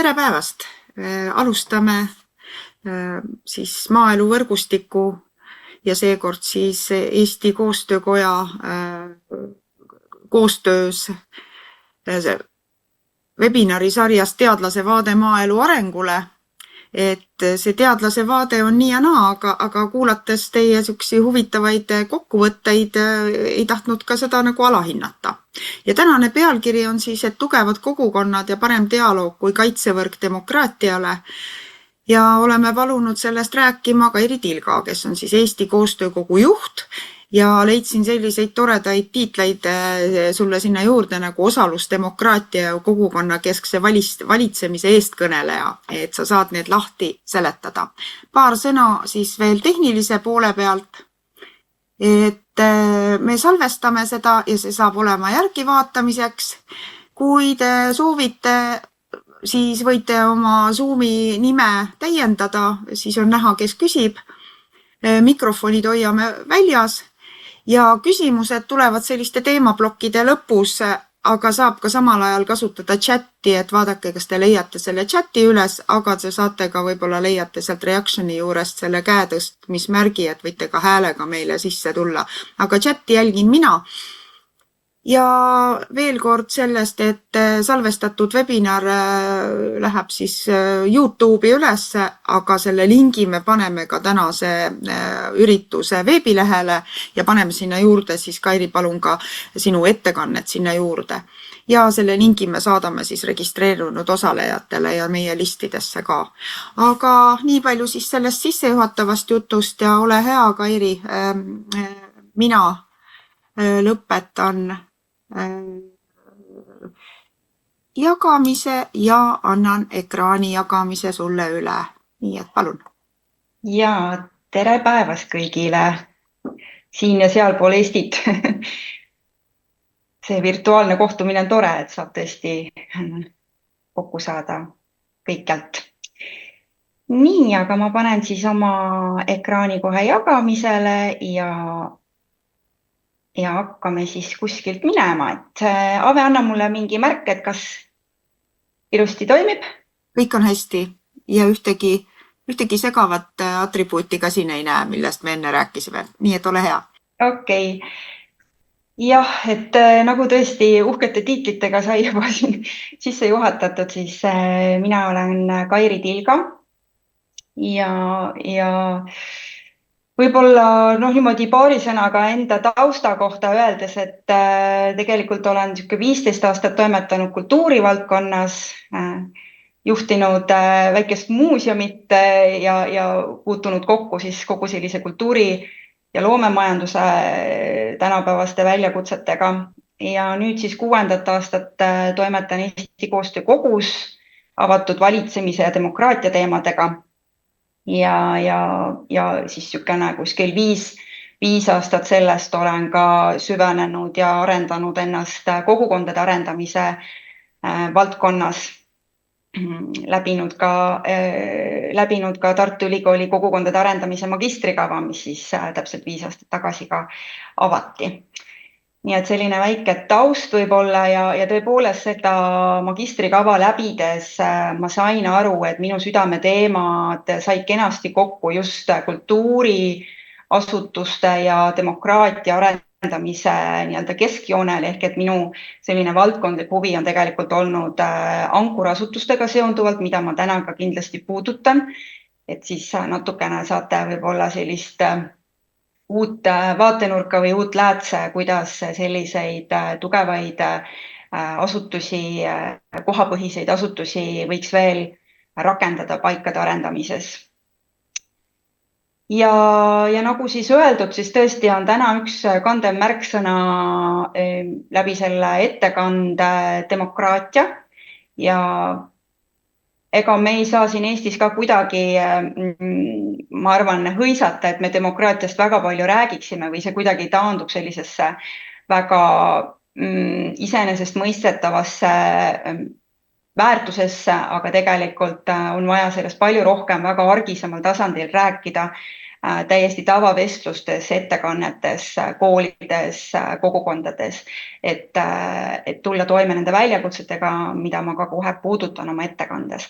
Tere päevast! Alustame siis maaelu võrgustiku ja seekord siis Eesti Koostöökoja koostöös webinarisarjas Teadlase vaade maaelu arengule. Et see teadlase vaade on nii ja naa, aga kuulates teie sükse huvitavaid kokkuvõtteid ei tahtnud ka seda nagu alahinnata. Ja tänane pealkiri on siis, et tugevad kogukonnad ja parem dialoog kui kaitsevõrk demokraatiale. Ja oleme palunud sellest rääkima Kairi Tilga, kes on siis Eesti Koostöökogu juht ja leidsin selliseid toredaid tiitleid sulle sinna juurde nagu osalusdemokraatia ja kogukonna keskse valitsemise eestkõneleja, et sa saad need lahti seletada. Paar sõna siis veel tehnilise poole pealt, et me salvestame seda ja see saab olema järgi vaatamiseks. Kui te soovite, siis võite oma Zoomi nime täiendada, siis on näha, kes küsib. Mikrofonid hoiame väljas. Ja küsimused tulevad selliste teemaplokkide lõpus, aga saab ka samal ajal kasutada chatti, et vaadake, kas te leiate selle chatti üles, aga te saate ka võib-olla leiate sealt reactioni juurest selle käetõstmismärgi, et võite ka häälega meile sisse tulla. Aga chatti jälgin mina. Ja veel kord sellest, et salvestatud webinar läheb siis YouTube'i üles, aga selle lingi me paneme ka tänase ürituse veebilehele ja paneme sinna juurde siis, Kairi, palun ka sinu ettekannet sinna juurde. Ja selle lingi me saadame siis registreerunud osalejatele ja meie listidesse ka. Aga nii palju siis sellest sissejuhatavast jutust ja ole hea, Kairi, mina lõpetan jagamise ja annan ekraani jagamise sulle üle. Nii et palun. Ja tere päevast kõigile siin ja sealpool Eestit. See virtuaalne kohtumine on tore, et saab tõesti kokku saada kõikjalt. Nii, aga ma panen siis oma ekraani kohe jagamisele ja hakkame siis kuskilt minema, et Ave, anna mulle mingi märk, et kas ilusti toimib? Kõik on hästi ja ühtegi segavat atribuuti ka siin ei näe, millest me enne rääkisime, nii et ole hea. Okei. Jah, et nagu tõesti uhkete tiitlitega sai juba siin sisse juhatatud, siis mina olen Kairi Tilga ja võib-olla niimoodi paari sõnaga enda tausta kohta öeldes, et tegelikult olen 15 aastat toimetanud kultuurivaldkonnas, juhtinud väikest muuseumit ja puutunud kokku siis kogu sellise kultuuri ja loomemajanduse tänapäevaste väljakutsetega. Ja nüüd siis 6. aastat toimetan Eesti Koostöökogus avatud valitsemise ja demokraatia teemadega. Ja siis sükene kuskil 5 aastat sellest olen ka süvenenud ja arendanud ennast kogukondade arendamise valdkonnas, läbinud ka Tartu Ülikooli kogukondade arendamise magistrikava, mis siis täpselt 5 aastat tagasi ka avati. Nii et selline väike taust võib-olla ja tõepoolest seda magistrikava läbides ma sain aru, et minu südameteemad said kenasti kokku just kultuuriasutuste ja demokraatia arendamise keskjoonel, ehk et minu selline valdkondlik huvi on tegelikult olnud ankurasutustega seonduvalt, mida ma täna ka kindlasti puudutan, et siis natukene saate võib-olla sellist uut vaatenurka või uut läätse, kuidas selliseid tugevaid asutusi, kohapõhiseid asutusi võiks veel rakendada paikade arendamises. Ja nagu siis öeldud, siis tõesti on täna üks kandev märksõna läbi selle ettekande demokraatia ja ega me ei saa siin Eestis ka kuidagi, ma arvan, hõisata, et me demokraatiast väga palju räägiksime või see kuidagi taandub sellisesse väga iseenesest mõistetavasse väärtusesse, aga tegelikult on vaja sellest palju rohkem väga argisemal tasandil rääkida, täiesti tavavestlustes, ettekannetes, koolides, kogukondades, et tulla toime nende väljakutsetega, mida ma ka kohe puudutan oma ettekandes.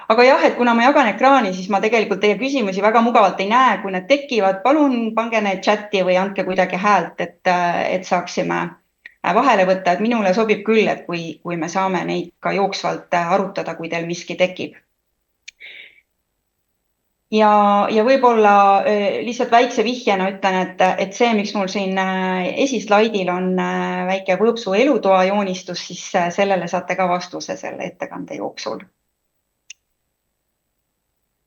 Aga jah, et kuna ma jagan ekraani, siis ma tegelikult teie küsimusi väga mugavalt ei näe, kui need tekivad, palun pange need chati või andke kuidagi häält, et saaksime vahele võtta, et minule sobib küll, et kui me saame neid ka jooksvalt arutada, kui teil miski tekib. Ja võib-olla lihtsalt väikse vihjena ütlen, et see, miks mul siin esislaidil on väike Võõpsu elutoa joonistus, siis sellele saate ka vastuse selle ettekande jooksul.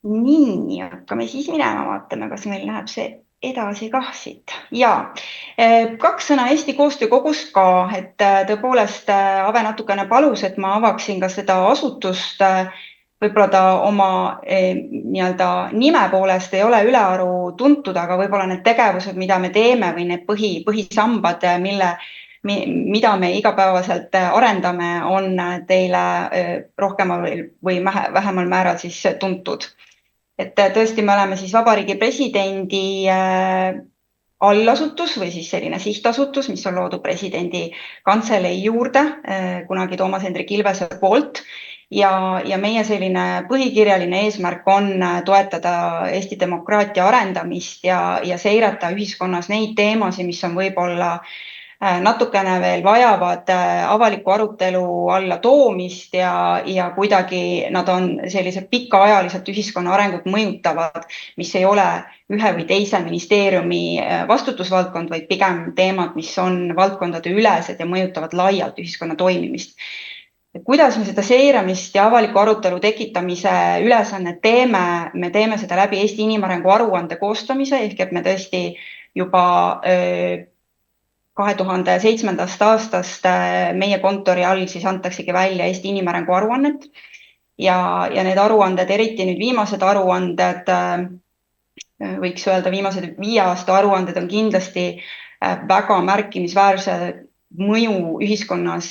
Nii, hakkame siis minema, vaatame, kas meil läheb see edasi kah siit. Ja 2 sõna Eesti koostöökogust ka, et tõepoolest Ave natukene palus, et ma avaksin ka seda asutust. Võib-olla ta oma nii-öelda nime poolest ei ole ülearu tuntud, aga võib-olla need tegevused, mida me teeme või need põhisambad, mida me igapäevaselt arendame, on teile rohkemal või vähemal määral siis tuntud. Et tõesti, me oleme siis Vabariigi Presidendi allasutus või siis selline sihtasutus, mis on loodud presidendi kantselei juurde kunagi Toomas Hendrik Ilvese poolt. Ja meie selline põhikirjaline eesmärk on toetada Eesti demokraatia arendamist ja seirata ühiskonnas neid teemasid, mis on võib-olla natukene veel vajavad avaliku arutelu alla toomist ja kuidagi nad on sellised pikaajaliselt ühiskonna arengut mõjutavad, mis ei ole ühe või teise ministeeriumi vastutusvaldkond, vaid pigem teemad, mis on valdkondade ülesed ja mõjutavad laialt ühiskonna toimimist. Kuidas me seda seiramist ja avaliku arutelu tekitamise ülesannet teeme? Me teeme seda läbi Eesti inimarengu aruande koostamise, ehk et me tõesti juba 2007. aastast meie kontori all siis antaksegi välja Eesti inimarengu aruannet ja need aruanded, eriti nüüd viimased aruanded, võiks öelda viimased 5 aasta aruanded on kindlasti väga märkimisväärse mõju ühiskonnas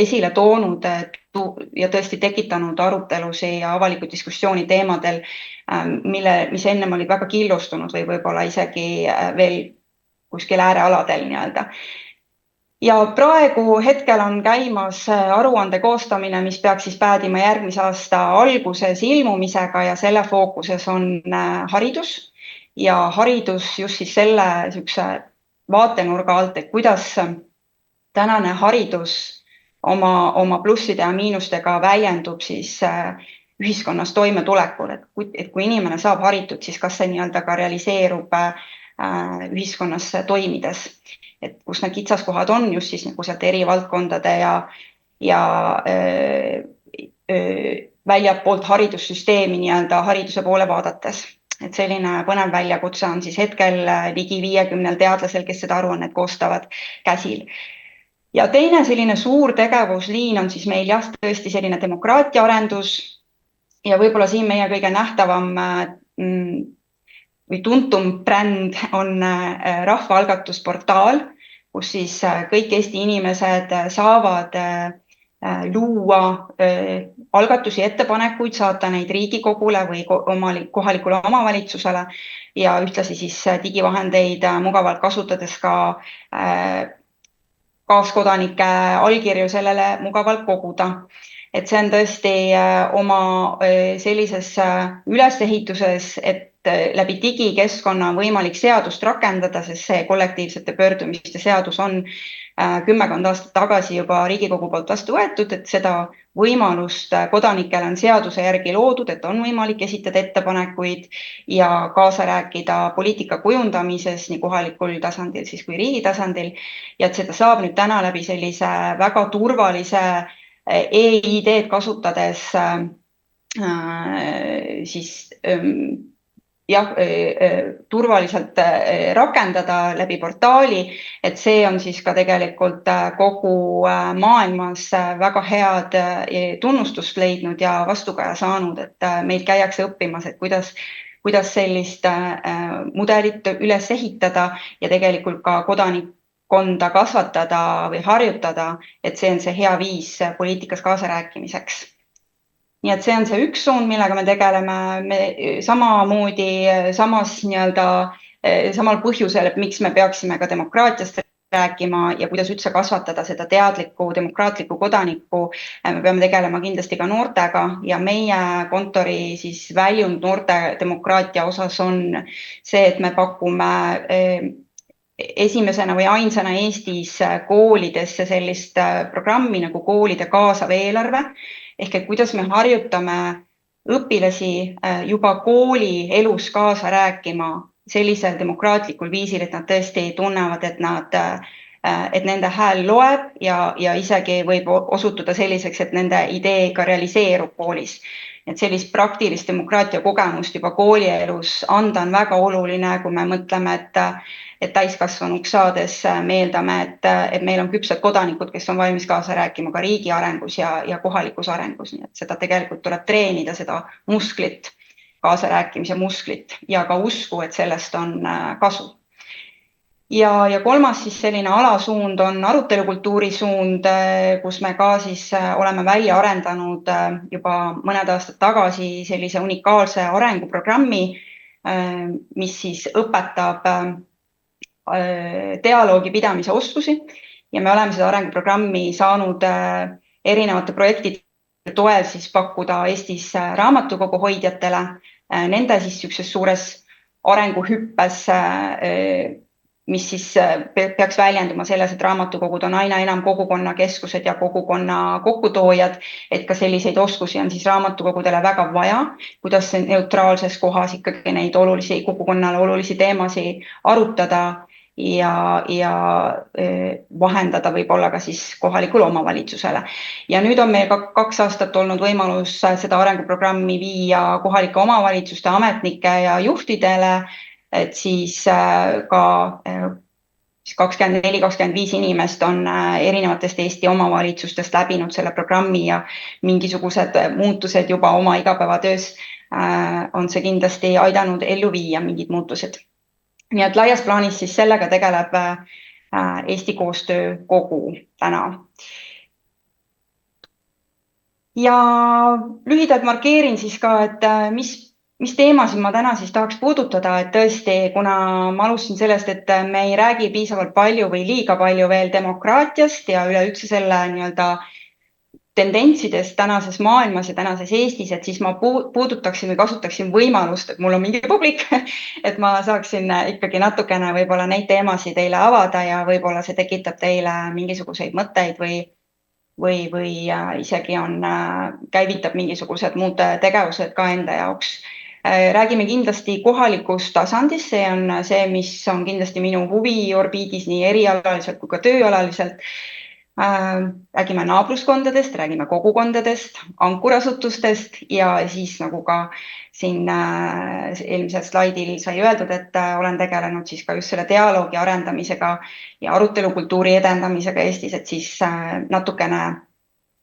esile toonud ja tõesti tekitanud arutelusi ja avaliku diskussiooni teemadel, mis ennem olid väga killustunud või võib-olla isegi veel kuskil äärealadel nii-öelda. Ja praegu hetkel on käimas aruande koostamine, mis peaks siis päädima järgmise aasta alguses ilmumisega ja selle fookuses on haridus ja haridus just siis selle niisuguse vaatenurga alt, et kuidas tänane haridus oma plusside ja miinustega väljendub siis ühiskonnas toimetulekul, et kui inimene saab haritud, siis kas see nii-öelda ka realiseerub ühiskonnas toimides, et kus need kitsaskohad on just siis nagu sealt eri valdkondade ja väljapoolt haridussüsteemi nii-öelda hariduse poole vaadates. Et selline põnev väljakutse on siis hetkel ligi 50 teadlasel, kes seda aruannet koostavad käsil. Ja teine selline suur tegevusliin on siis meil jah, tõesti selline demokraatia arendus ja võib-olla siin meie kõige nähtavam või tuntum bränd on rahvaalgatusportaal, kus siis kõik Eesti inimesed saavad luua algatusi, ettepanekuid, saata neid Riigikogule või kohalikule omavalitsusele ja ühtlasi siis digivahendeid mugavalt kasutades ka kaaskodanike allkirju sellele mugavalt koguda. Et see on tõesti oma sellises ülesehituses, et läbi digikeskkonna on võimalik seadust rakendada, sest see kollektiivsete pöördumiste seadus on 10 aastat tagasi juba Riigikogu poolt vastu võetud, et seda võimalust kodanikele on seaduse järgi loodud, et on võimalik esitada ettepanekuid ja kaasa rääkida poliitika kujundamises nii kohalikul tasandil siis kui riigi tasandil ja et seda saab nüüd täna läbi sellise väga turvalise e-ID-d kasutades siis turvaliselt rakendada läbi portaali, et see on siis ka tegelikult kogu maailmas väga head tunnustust leidnud ja vastukaja saanud, et meil käiakse õppimas, et kuidas sellist mudelit üles ehitada ja tegelikult ka kodanikkonda kasvatada või harjutada, et see on see hea viis poliitikas kaasarääkimiseks. nii et see on see üks suund, millega me tegeleme, me samamoodi samas samal põhjusel, et miks me peaksime ka demokraatiast rääkima ja kuidas üldse kasvatada seda teadlikku demokraatlikku kodanikku. Me peame tegelema kindlasti ka noortega ja meie kontori siis väljund noorte demokraatia osas on see, et me pakume esimesena või ainsana Eestis koolidesse sellist programmi nagu koolide kaasav eelarve ehk et kuidas me harjutame õpilasi juba kooli elus kaasa rääkima sellisel demokraatlikul viisil, et nad tõesti tunnevad, et nende hääl loeb ja isegi võib osutuda selliseks, et nende idee ka realiseerub koolis. Et sellist praktilist demokraatia kogemust juba koolielus anda on väga oluline, kui me mõtleme, et täiskasvanuks saades me eeldame, et meil on küpsed kodanikud, kes on valmis kaasa rääkima ka riigi arengus ja kohalikus arengus. Nii et seda tegelikult tuleb treenida, seda musklit, kaasarääkimise musklit ja ka usku, et sellest on kasu. Ja kolmas siis selline alasuund on arutelukultuuri suund, kus me ka siis oleme välja arendanud juba mõned aastad tagasi sellise unikaalse arenguprogrammi, mis siis õpetab dialoogi pidamise oskusi ja me oleme seda arenguprogrammi saanud erinevate projektide toel siis pakkuda Eestis raamatukogu hoidjatele, nende siis niisuguses suures arenguhüppes, mis siis peaks väljenduma selles, et raamatukogud on aina enam kogukonnakeskused ja kogukonna kokkutoojad, et ka selliseid oskusi on siis raamatukogudele väga vaja, kuidas neutraalses kohas ikkagi neid kogukonnale olulisi teemasid arutada ja vahendada võib-olla ka siis kohalikule omavalitsusele. Ja nüüd on meil 2 aastat olnud võimalus seda arenguprogrammi viia kohalike omavalitsuste ametnike ja juhtidele, et siis ka 24-25 inimest on erinevatest Eesti omavalitsustest läbinud selle programmi ja mingisugused muutused juba oma igapäevatöös on see kindlasti aidanud ellu viia mingid muutused. Nii et laias plaanis siis sellega tegeleb Eesti koostöökogu täna. Ja lühidalt markeerin siis ka, et mis teemasid ma täna siis tahaks puudutada, et tõesti, kuna ma alustasin sellest, et me ei räägi piisavalt palju või liiga palju veel demokraatiast ja üleüldse selle tendentsidest tänases maailmas ja tänases Eestis, et siis ma puudutaksin või kasutaksin võimalust, et mul on mingi publik, et ma saaksin ikkagi natukene võib-olla neid teemasid teile avada ja võib-olla see tekitab teile mingisuguseid mõtteid või isegi käivitab mingisugused muud tegevused ka enda jaoks. Räägime kindlasti kohalikust tasandist, see on see, mis on kindlasti minu huviorbiidis nii erialaliselt kui ka tööalaliselt. Räägime naabruskondadest, räägime kogukondadest, ankurasutustest ja siis nagu ka siin eelmisel slaidil sai öeldud, et olen tegelenud siis ka just selle dialoogi arendamisega ja arutelukultuuri edendamisega Eestis, et siis natukene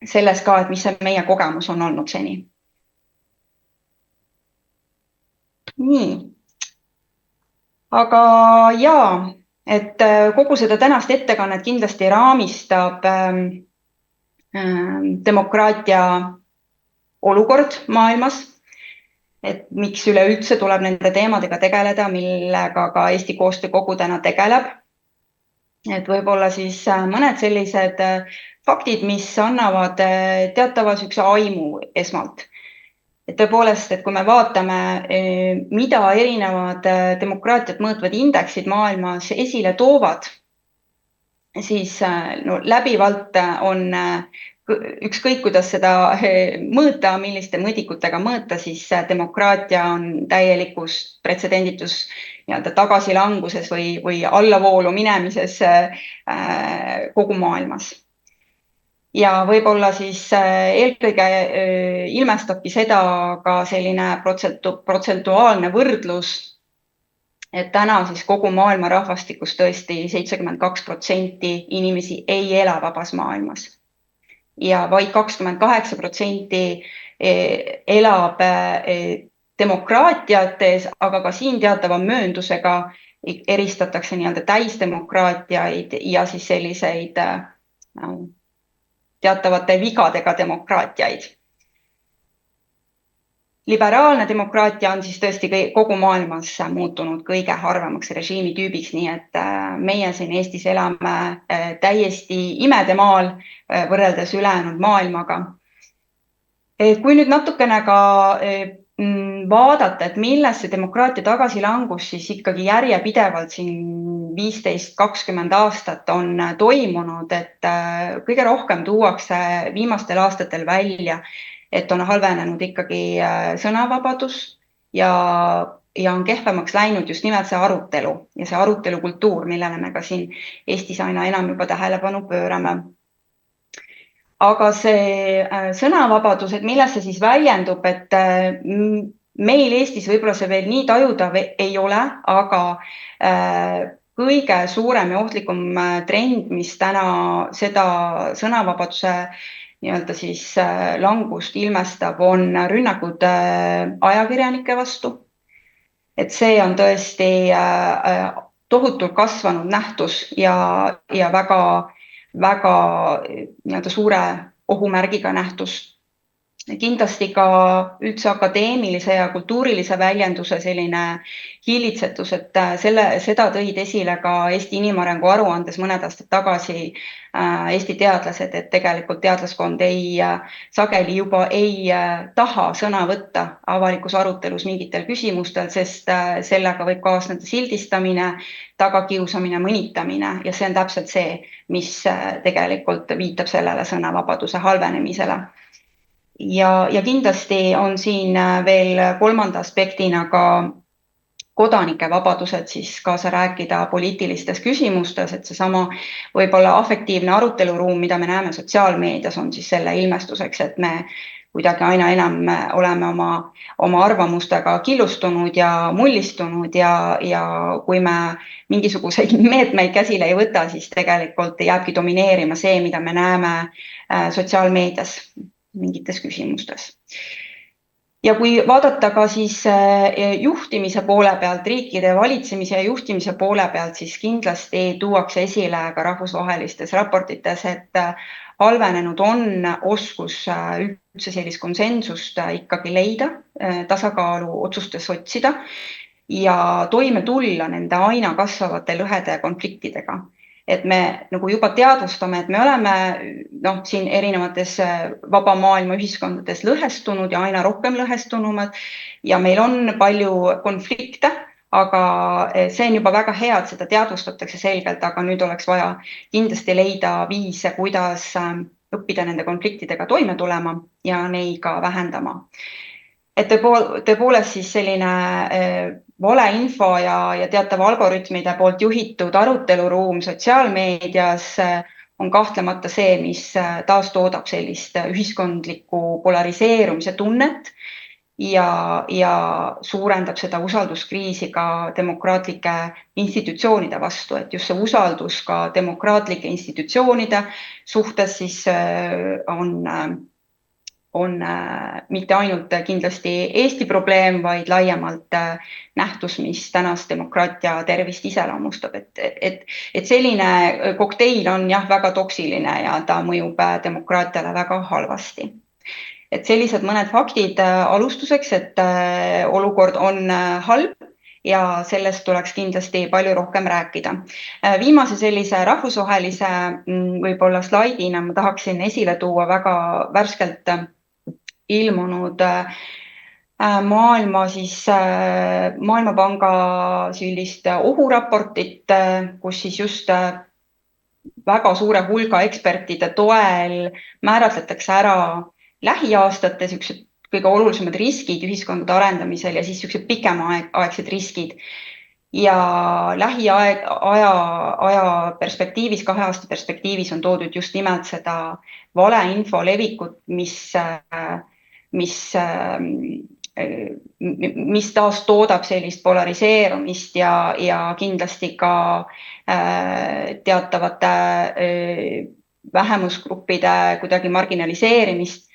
selles ka, et mis see meie kogemus on olnud seni. Nii, aga jaa, et kogu seda tänast ettekannet kindlasti raamistab demokraatia olukord maailmas, et miks üleüldse tuleb nende teemadega tegeleda, millega ka Eesti koostöökogu täna tegeleb. Et võib-olla siis mõned sellised faktid, mis annavad teatava niisuguse aimu esmalt. Et tõepoolest, et kui me vaatame, mida erinevad demokraatiat mõõtvad indeksid maailmas esile toovad, siis läbivalt on ükskõik, kuidas seda mõõta, milliste mõõdikutega mõõta, siis demokraatia on täielikus pretsedenditus tagasilanguses või allavoolu minemises kogu maailmas. Ja võib-olla siis eelkõige ilmestabki seda ka selline protsentuaalne võrdlus, et täna siis kogu maailma rahvastikus tõesti 72% inimesi ei ela vabas maailmas ja vaid 28% elab demokraatiates, aga ka siin teatava mööndusega eristatakse täisdemokraatiaid ja siis selliseid teatavate vigadega demokraatiaid. liberaalne demokraatia on siis tõesti kogu maailmas muutunud kõige harvemaks režiimitüübiks, nii et meie siin Eestis elame täiesti imedemaal võrreldes ülejäänud maailmaga. Kui nüüd natukene ka vaadata, et milles see demokraatia tagasilangus siis ikkagi järjepidevalt siin 15-20 aastat on toimunud, et kõige rohkem tuuakse viimastel aastatel välja, et on halvenenud ikkagi sõnavabadus ja on kehvemaks läinud just nimelt see arutelu ja see arutelukultuur, millele me ka siin Eestis aina enam juba tähelepanu pöörame. Aga see sõnavabadus, et milles see siis väljendub, et meil Eestis võib-olla see veel nii tajuda ei ole, aga kõige suurem ja ohtlikum trend, mis täna seda sõnavabaduse nii-öelda siis langust ilmestab, on rünnakud ajakirjanike vastu. Et see on tõesti tohutult kasvanud nähtus ja väga nii-öelda suure ohumärgiga nähtus. Kindlasti ka üldse akadeemilise ja kultuurilise väljenduse selline hiilitsetus, et seda tõid esile ka Eesti inimarengu aruandes mõned aastad tagasi Eesti teadlased, et tegelikult teadlaskond sageli juba ei taha sõna võtta avalikus arutelus mingitel küsimustel, sest sellega võib kaasneda sildistamine, tagakiusamine, mõnitamine ja see on täpselt see, mis tegelikult viitab sellele sõnavabaduse halvenemisele. Ja kindlasti on siin veel kolmanda aspektina ka kodanike vabadused siis kaasa rääkida poliitilistes küsimustes, et seesama võib-olla afektiivne aruteluruum, mida me näeme sotsiaalmeedias, on siis selle ilmestuseks, et me kuidagi aina enam oleme oma arvamustega killustunud ja mullistunud ja kui me mingisuguseid meetmeid käsile ei võta, siis tegelikult jääbki domineerima see, mida me näeme sotsiaalmeedias mingites küsimustes. Ja kui vaadata ka siis juhtimise poole pealt, riikide valitsemise ja juhtimise poole pealt, siis kindlasti tuuakse esile ka rahvusvahelistes raportites, et halvenenud on oskus üldse sellist konsensust ikkagi leida, tasakaalu otsustes otsida ja toime tulla nende aina kasvavate lõhede ja konfliktidega. Et me nagu juba teadvustame, et me oleme siin erinevates vaba maailma ühiskondades lõhestunud ja aina rohkem lõhestunumad ja meil on palju konflikte, aga see on juba väga hea, et seda teadvustatakse selgelt, aga nüüd oleks vaja kindlasti leida viise, kuidas õppida nende konfliktidega toime tulema ja neid ka vähendama. Et tõepoolest siis selline valeinfo ja teatava algoritmide poolt juhitud aruteluruum sotsiaalmeedias on kahtlemata see, mis taastoodab sellist ühiskondlikku polariseerumise tunnet ja suurendab seda usalduskriisi ka demokraatlike institutsioonide vastu, et just see usaldus ka demokraatlike institutsioonide suhtes siis on mitte ainult kindlasti Eesti probleem, vaid laiemalt nähtus, mis tänast demokraatia tervist iseloomustab. Et selline kokteil on jah väga toksiline ja ta mõjub demokraatiale väga halvasti. Et sellised mõned faktid alustuseks, et olukord on halb ja sellest tuleks kindlasti palju rohkem rääkida. Viimase sellise rahvusvahelise võib-olla slaidina ma tahaksin esile tuua väga värskelt ilmunud Maailmapanga sellist ohuraportit, kus siis just väga suure hulga ekspertide toel määratletakse ära lähiaastate kõige olulisemad riskid ühiskondade arendamisel ja siis pikemaaegsed riskid. Ja lähiaja perspektiivis, 2 aasta perspektiivis on toodud just nimelt seda valeinfo levikut, mis taas toodab sellist polariseerumist ja kindlasti ka teatavate vähemusgruppide kuidagi marginaliseerimist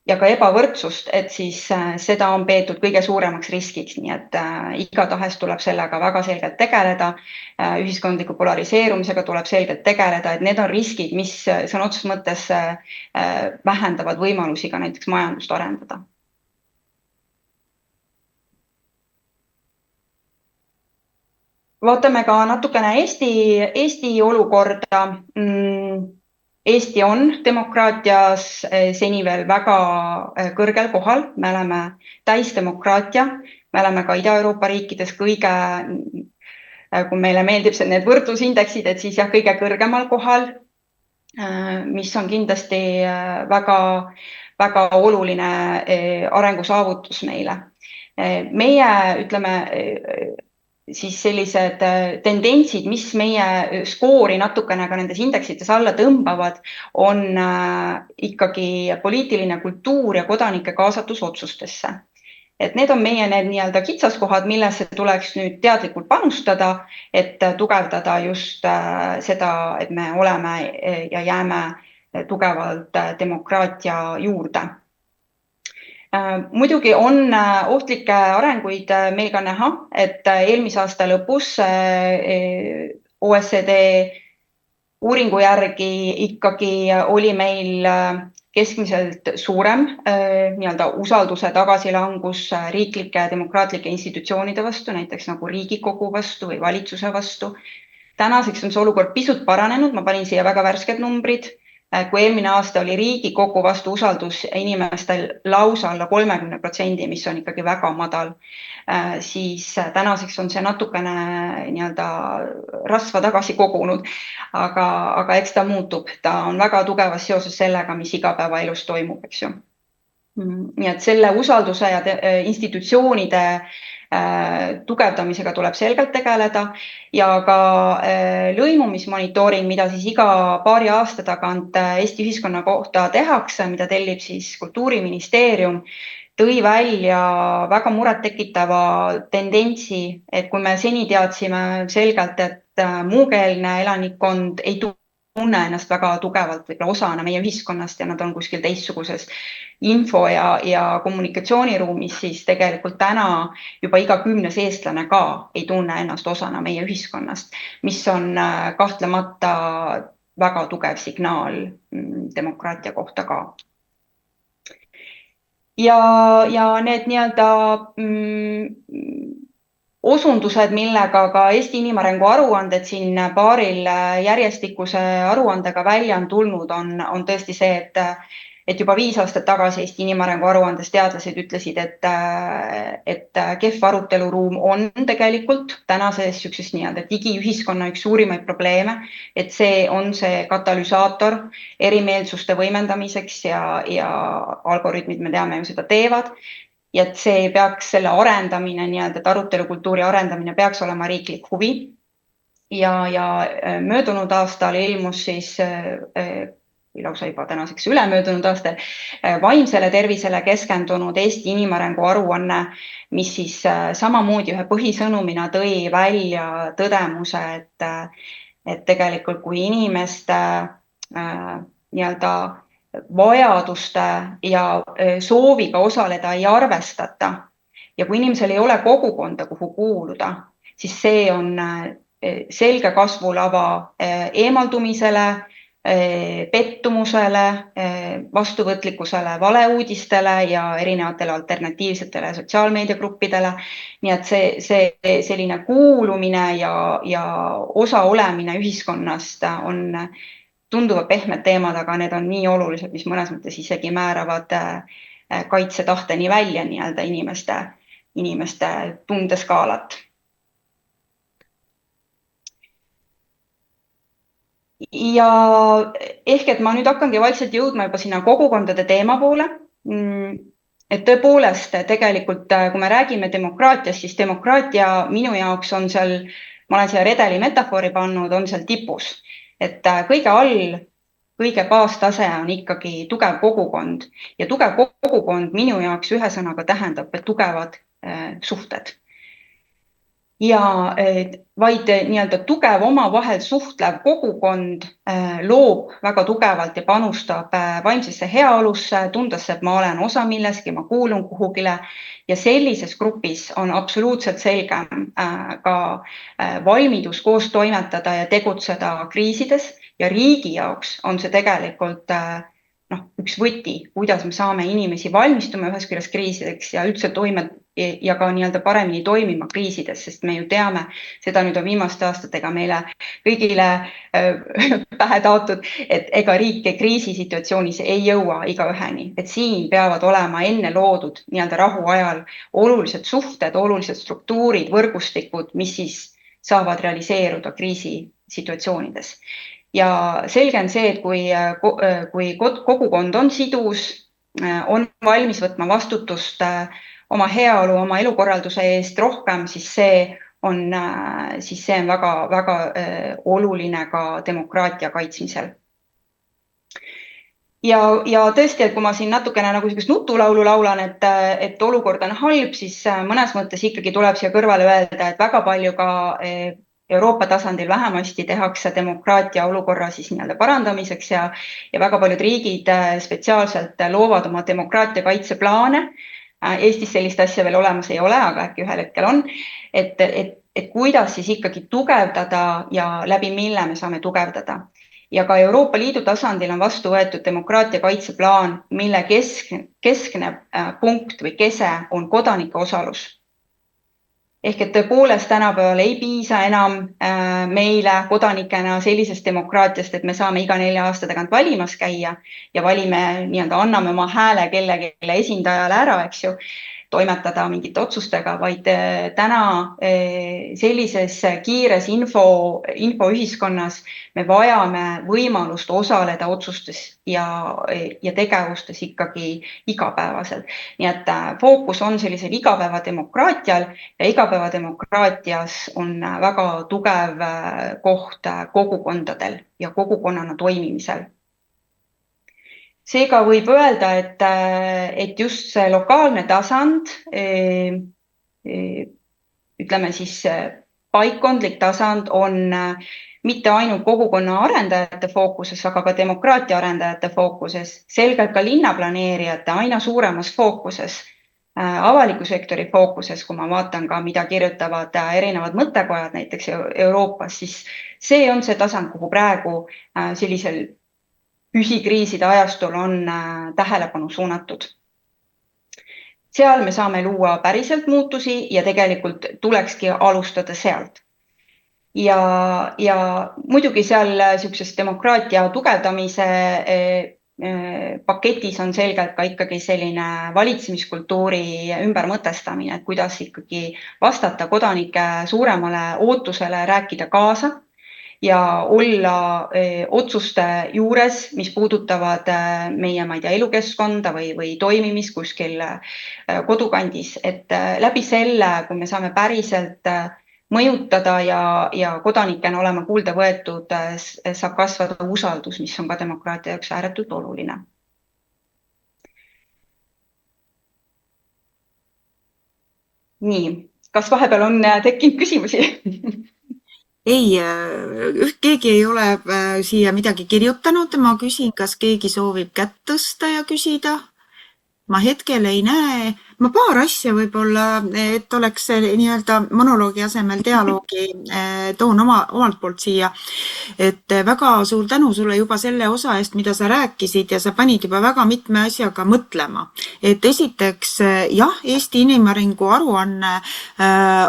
ja ka ebavõrdsust, et siis seda on peetud kõige suuremaks riskiks, nii et igatahes tuleb sellega väga selgelt tegeleda, ühiskondliku polariseerumisega tuleb selgelt tegeleda, et need on riskid, mis sõna otseses mõttes vähendavad võimalusi ka näiteks majandust arendada. vaatame ka natukene Eesti olukorda. Eesti on demokraatias seni veel väga kõrgel kohal. Me oleme täisdemokraatia. Me oleme ka Ida-Euroopa riikides kõige, kui meile meeldib need võrdlusindeksid, et siis jah, kõige kõrgemal kohal, mis on kindlasti väga, väga oluline arengusaavutus meile. Meie, ütleme, siis sellised tendentsid, mis meie skoori natukene ka nendes indeksites alla tõmbavad, on ikkagi poliitiline kultuur ja kodanike kaasatus otsustesse. Et need on meie need nii-öelda kitsaskohad, millesse tuleks nüüd teadlikult panustada, et tugevdada just seda, et me oleme ja jääme tugevalt demokraatia juurde. Muidugi on ohtlikke arenguid meil ka näha, et eelmise aasta lõpus OECD uuringu järgi ikkagi oli meil keskmiselt suurem nii-öelda usalduse tagasilangus riiklike demokraatlike institutsioonide vastu, näiteks nagu Riigikogu vastu või valitsuse vastu. Tänaseks on see olukord pisut paranenud, ma panin siia väga värsked numbrid. Kui eelmine aasta oli Riigikogu vastu usaldus inimestel lausa alla 30%, mis on ikkagi väga madal, siis tänaseks on see natukene nii-öelda rasva tagasi kogunud, aga eks ta muutub. Ta on väga tugevas seoses sellega, mis igapäevaelus toimub, eks ju. Nii et selle usalduse ja institutsioonide tugevdamisega tuleb selgelt tegeleda ja ka lõimumismonitooring, mida siis iga paari aasta tagant Eesti ühiskonna kohta tehakse, mida tellib siis Kultuuriministeerium, tõi välja väga murettekitava tendentsi, et kui me seni teadsime selgelt, et muukeelne elanikkond ei tunne ennast väga tugevalt võib-olla osana meie ühiskonnast ja nad on kuskil teistsuguses info ja kommunikatsiooniruumis, siis tegelikult täna juba iga 10. eestlane ka ei tunne ennast osana meie ühiskonnast, mis on kahtlemata väga tugev signaal demokraatia kohta ka. Ja need nii-öelda osundused, millega ka Eesti inimarengu aruanded siin paaril järjestikuse aruandega välja on tulnud, on tõesti see, et juba 5 aastat tagasi Eesti inimarengu aruandes teadlased ütlesid, et kehv aruteluruum on tegelikult tänases niisuguses nii-öelda digiühiskonna üks suurimaid probleeme, et see on see katalüsaator erimeelsuste võimendamiseks ja algoritmid, me teame ju, seda teevad. Ja et see peaks selle arendamine, nii-öelda, et arutelukultuuri arendamine peaks olema riiklik huvi. Ja möödunud aastal ilmus siis, lausa juba tänaseks ülemöödunud aastal, vaimsele tervisele keskendunud Eesti inimarengu aruanne, mis siis samamoodi ühe põhisõnumina tõi välja tõdemuse, et tegelikult kui inimeste nii-öelda vajaduste ja sooviga osaleda ei arvestata ja kui inimesel ei ole kogukonda, kuhu kuuluda, siis see on selge kasvulava eemaldumisele, pettumusele, vastuvõtlikkusele valeuudistele ja erinevatele alternatiivsetele sotsiaalmeediagruppidele. Nii et see selline kuulumine ja osa olemine ühiskonnast on tunduvad pehmed teemad, aga need on nii olulised, mis mõnes mõttes isegi määravad kaitsetahteni välja nii-öelda inimeste tundeskaalat. Ja ehk, et ma nüüd hakkangi vaikselt jõudma juba sinna kogukondade teema poole. Et tõepoolest tegelikult, kui me räägime demokraatiast, siis demokraatia minu jaoks on seal, ma olen siia redeli metafoori pannud, on seal tipus. Et kõige all, kõige baastase on ikkagi tugev kogukond ja tugev kogukond minu jaoks ühe sõnaga tähendab tugevad suhted. Ja vaid nii-öelda tugev omavahel suhtlev kogukond loob väga tugevalt ja panustab vaimsesse heaolusse, tundes, et ma olen osa milleski, ma kuulun kuhugile ja sellises grupis on absoluutselt selge ka valmidus koos toimetada ja tegutseda kriisides ja riigi jaoks on see tegelikult üks võti, kuidas me saame inimesi valmistuma ühest küljest kriisideks ja üldse ja ka nii-öelda paremini toimima kriisides, sest me ju teame, seda nüüd on viimaste aastatega meile kõigile pähe taotud, et ega riik kriisisituatsioonis ei jõua igaüheni, et siin peavad olema enne loodud nii-öelda rahuajal olulised suhted, olulised struktuurid, võrgustikud, mis siis saavad realiseeruda kriisisituatsioonides. Ja selge on see, et kui kogukond on sidus, on valmis võtma vastutust oma heaolu, oma elukorralduse eest rohkem, siis see on väga oluline ka demokraatia kaitsmisel. Ja tõesti, et kui ma siin natukene nagu sellist nutulaulu laulan, et olukord on halb, siis mõnes mõttes ikkagi tuleb siia kõrvale öelda, et väga palju ka Euroopa tasandil vähemasti tehakse demokraatia olukorra siis nii-öelda parandamiseks ja väga paljud riigid spetsiaalselt loovad oma demokraatia kaitseplaane. Eestis sellist asja veel olemas ei ole, aga äkki ühel hetkel on, et kuidas siis ikkagi tugevdada ja läbi mille me saame tugevdada. Ja ka Euroopa Liidu tasandil on vastu võetud demokraatia kaitseplaan, mille keskne punkt või kese on kodanike osalus. Ehk et tõepoolest tänapäeval ei piisa enam meile kodanikena sellisest demokraatiast, et me saame iga 4 aasta tagant valimas käia ja nii-öelda anname oma hääle kellelegi esindajale ära, eks ju, toimetada mingite otsustega, vaid täna sellises kiires infoühiskonnas me vajame võimalust osaleda otsustes ja tegevustes ikkagi igapäevaselt. Nii et fookus on sellisel igapäevademokraatial ja igapäevademokraatias on väga tugev koht kogukondadel ja kogukonnana toimimisel. Seega võib öelda, et just see lokaalne tasand, ütleme siis paikkondlik tasand on mitte ainult kogukonna arendajate fookuses, aga ka demokraatia arendajate fookuses, selgelt ka linnaplaneerijate aina suuremas fookuses, avaliku sektori fookuses, kui ma vaatan ka, mida kirjutavad erinevad mõttekojad näiteks Euroopas, siis see on see tasand, kuhu praegu sellisel püsikriiside ajastul on tähelepanu suunatud. Seal me saame luua päriselt muutusi ja tegelikult tulekski alustada sealt. Ja muidugi seal sellisest demokraatia tugevdamise paketis on selgelt ka ikkagi selline valitsemiskultuuri ümbermõtestamine, et kuidas ikkagi vastata kodanike suuremale ootusele rääkida kaasa ja olla otsuste juures, mis puudutavad meie, ma ei tea, elukeskkonda või toimimist kuskil kodukandis, et läbi selle, kui me saame päriselt mõjutada ja kodanikena olema kuulda võetud, saab kasvada usaldus, mis on ka demokraatia jaoks ääretult oluline. Nii, kas vahepeal on tekkinud küsimusi? Ei, keegi ei ole siia midagi kirjutanud. Ma küsin, kas keegi soovib kätt tõsta ja küsida. Ma hetkel ei näe. Ma paar asja võib-olla, et oleks nii-öelda monoloogi asemel dialoogi toon omalt poolt siia. Et väga suur tänu sulle juba selle osa eest, mida sa rääkisid ja sa panid juba väga mitme asjaga mõtlema. Et esiteks, jah, Eesti inimarengu aruanne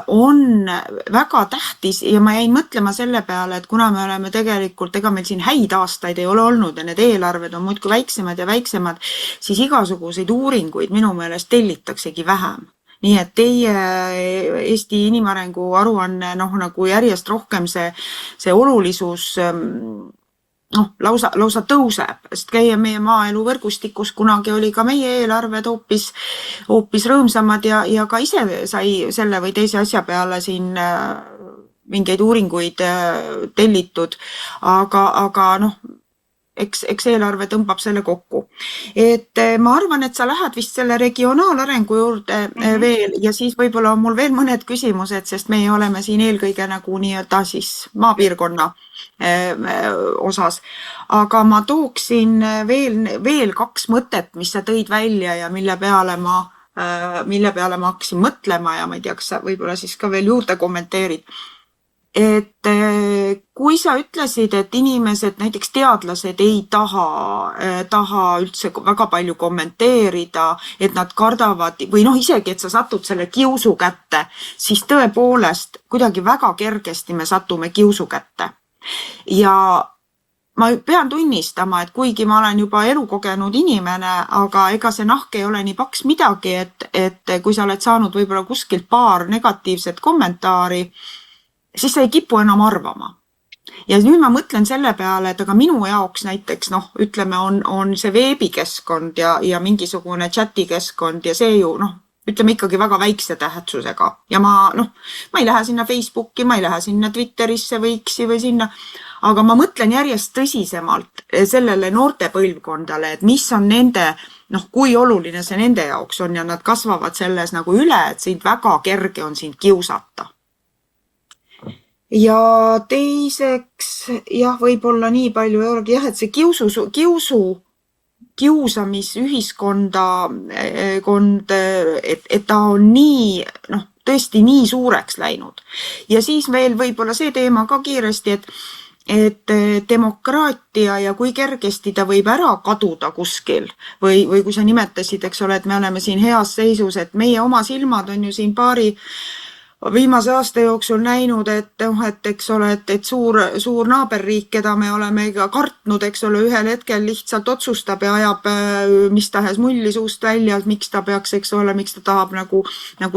on väga tähtis ja ma jäin mõtlema selle peale, et kuna me oleme tegelikult, ega meil siin häid aastaid ei ole olnud ja need eelarved on muudkui väiksemad ja väiksemad, siis igasuguseid uuringuid minu meelest tellitaksegi vähem. Nii et teie Eesti inimarengu aruanne nagu järjest rohkem see olulisus lausa tõuseb, sest käia meie maaelu võrgustikus kunagi oli ka meie eelarved hoopis rõõmsamad ja ka ise sai selle või teise asja peale siin mingeid uuringuid tellitud, aga eks eelarve tõmbab selle kokku. Et ma arvan, et sa lähed vist selle regionaalarengu juurde veel ja siis võib-olla on mul veel mõned küsimused, sest meie oleme siin eelkõige nagu nii-öelda siis maapiirkonna osas. Aga ma tooksin veel 2 mõtet, mis sa tõid välja ja mille peale ma hakkasin mõtlema ja ma ei tea, kas sa võib-olla siis ka veel juurde kommenteerid. Et kui sa ütlesid, et inimesed, näiteks teadlased ei taha üldse väga palju kommenteerida, et nad kardavad või noh, isegi, et sa satud selle kiusu kätte, siis tõepoolest kuidagi väga kergesti me satume kiusu kätte. Ja ma pean tunnistama, et kuigi ma olen juba elukogenud inimene, aga ega see nahk ei ole nii paks midagi, et kui sa oled saanud võib-olla kuskilt paar negatiivset kommentaari, siis sa ei kipu enam arvama. Ja nüüd ma mõtlen selle peale, et aga minu jaoks näiteks, noh, ütleme, on see veebikeskkond ja mingisugune chatikeskkond ja see ju, noh, ütleme ikkagi väga väikse tähtsusega. Ja ma ei lähe sinna Facebooki, ma ei lähe sinna Twitterisse või X-i või sinna, aga ma mõtlen järjest tõsisemalt sellele noorte põlvkondale, et mis on nende, kui oluline see nende jaoks on ja nad kasvavad selles nagu üle, et sind väga kerge on sind kiusata. Ja teiseks, jah, võib-olla nii palju ei olegi, jah, et see kiusamisühiskonda, et ta on nii, tõesti nii suureks läinud. Ja siis veel võib-olla see teema ka kiiresti, et demokraatia ja kui kergesti ta võib ära kaduda kuskil või kui sa nimetasid, eks ole, et me oleme siin heas seisus, et meie oma silmad on ju siin paari viimase aasta jooksul näinud, et eks ole, et suur naaberriik, keda me oleme kartnud, eks ole, ühel hetkel lihtsalt otsustab ja ajab mis tahes mulli suust välja, miks ta peaks, eks ole, miks ta tahab nagu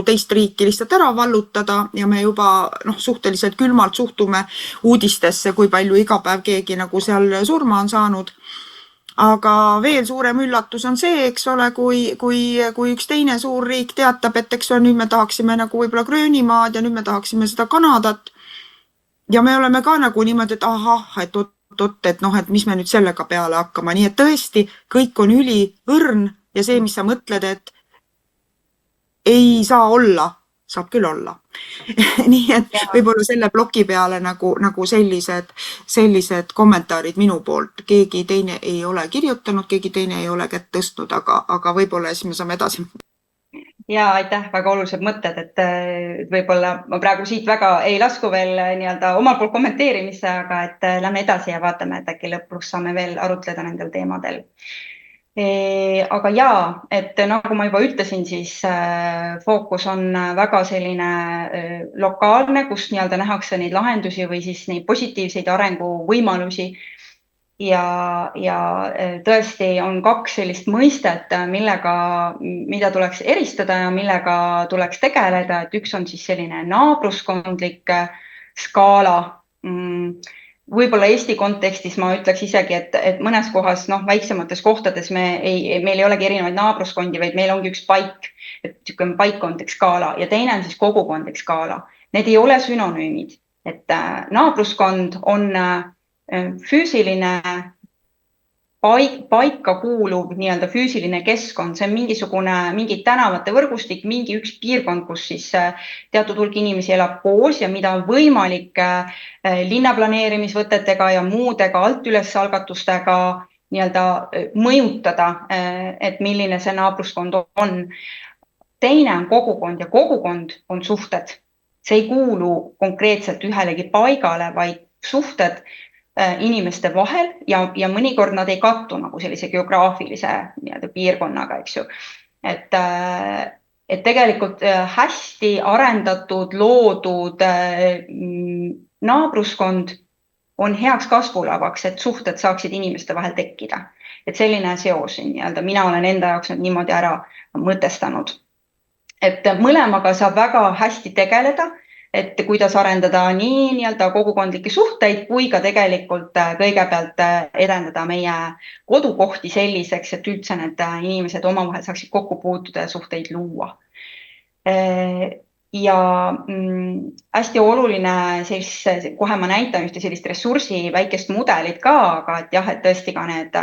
teist riiki lihtsalt ära vallutada ja me juba suhteliselt külmalt suhtume uudistesse, kui palju iga päev keegi nagu seal surma on saanud. Aga veel suurem üllatus on see, eks ole, kui üks teine suur riik teatab, et eks ole, nüüd me tahaksime nagu võib-olla Gröönimaad ja nüüd me tahaksime seda Kanadat. Ja me oleme ka nagu niimoodi, et ahah, et et mis me nüüd sellega peale hakkama. Nii et tõesti, kõik on üliõrn ja see, mis sa mõtled, et ei saa olla, saab küll olla. Nii et võib-olla selle bloki peale nagu sellised kommentaarid minu poolt. Keegi teine ei ole kirjutanud, keegi teine ei ole kätt tõstnud, aga võib-olla siis me saame edasi. Ja aitäh, väga olulised mõtted, et võib-olla ma praegu siit väga ei lasku veel nii-öelda omal poolt kommenteerimisse, aga et lähme edasi ja vaatame, et äkki lõpus saame veel arutleda nendel teemadel. Aga jaa, et nagu ma juba ütlesin, siis fookus on väga selline lokaalne, kus nii-öelda nähakse neid lahendusi või siis neid positiivseid arenguvõimalusi. Ja tõesti on kaks sellist mõistet, mida tuleks eristada ja millega tuleks tegeleda, et üks on siis selline naabruskondlik skaala. Võib-olla Eesti kontekstis ma ütleks isegi, et mõnes kohas, väiksemates kohtades meil ei olegi erinevaid naabruskondi, vaid meil ongi üks paik, et niisugune paikkondlik skaala ja teine on siis kogukondlik skaala. Need ei ole sünonüümid, et naabruskond on füüsiline paika kuuluv nii-öelda füüsiline keskkond, see on mingi tänavate võrgustik, mingi üks piirkond, kus siis teatud hulk inimesi elab koos ja mida on võimalik linnaplaneerimisvõtetega ja muudega alt üles algatustega nii-öelda mõjutada, et milline see naabruskond on. Teine on kogukond ja kogukond on suhted. See ei kuulu konkreetselt ühelegi paigale, vaid suhted inimeste vahel ja mõnikord nad ei kattu nagu sellise geograafilise piirkonnaga, eks ju. Et tegelikult hästi arendatud, loodud naabruskond on heaks kasvulavaks, et suhted saaksid inimeste vahel tekkida. Et selline seos nii-öelda mina olen enda jaoks niimoodi ära mõtestanud. Et mõlemaga saab väga hästi tegeleda, et kuidas arendada nii nii-öelda kogukondlikke suhteid, kui ka tegelikult kõigepealt edendada meie kodukohti selliseks, et üldse need inimesed omavahel saaksid kokku puutuda ja suhteid luua. Ja hästi oluline, kohe ma näitan ühte sellist ressursi väikest mudelit ka, aga et jah, et tõesti ka need,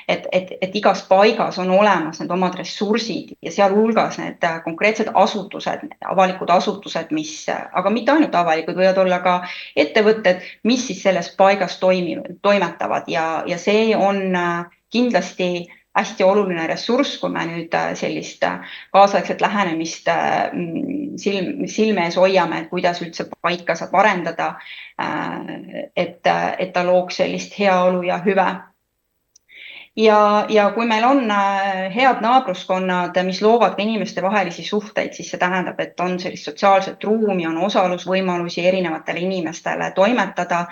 et igas paigas on olemas need omad ressursid ja sealhulgas need konkreetsed asutused, avalikud asutused, aga mitte ainult avalikud, võivad olla ka ettevõtted, mis siis selles paigas toimetavad ja see on kindlasti hästi oluline ressurss, kui me nüüd sellist kaasaegset lähenemist silme ees hoiame, et kuidas üldse paika saab arendada, et ta looks sellist heaolu ja hüve. Ja kui meil on head naabruskonnad, mis loovad ka inimeste vahelisi suhteid, siis see tähendab, et on sellist sotsiaalset ruumi, on osalusvõimalusi erinevatele inimestele toimetada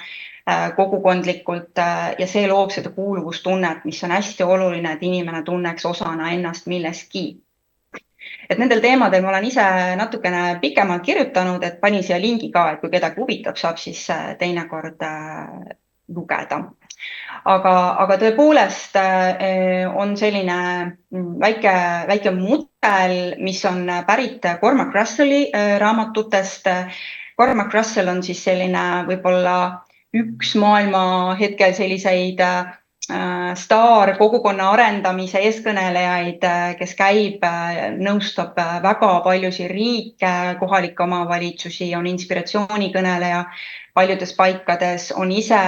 kogukondlikult ja see loob seda kuuluvustunnet, mis on hästi oluline, et inimene tunneks osana ennast milleski. Et nendel teemadel ma olen ise natukene pikemalt kirjutanud, et panin siia lingi ka, et kui kedagi huvitab, saab siis teinekord lugeda. Aga tõepoolest on selline väike mudel, mis on pärit Cormac Russelli raamatutest. Cormac Russell on siis selline võib-olla üks maailma hetkel selliseid staar kogukonna arendamise eeskõnelejaid, kes käib, nõustab väga paljusid riike, kohalikke omavalitsusi, on inspiratsioonikõneleja paljudes paikades, on ise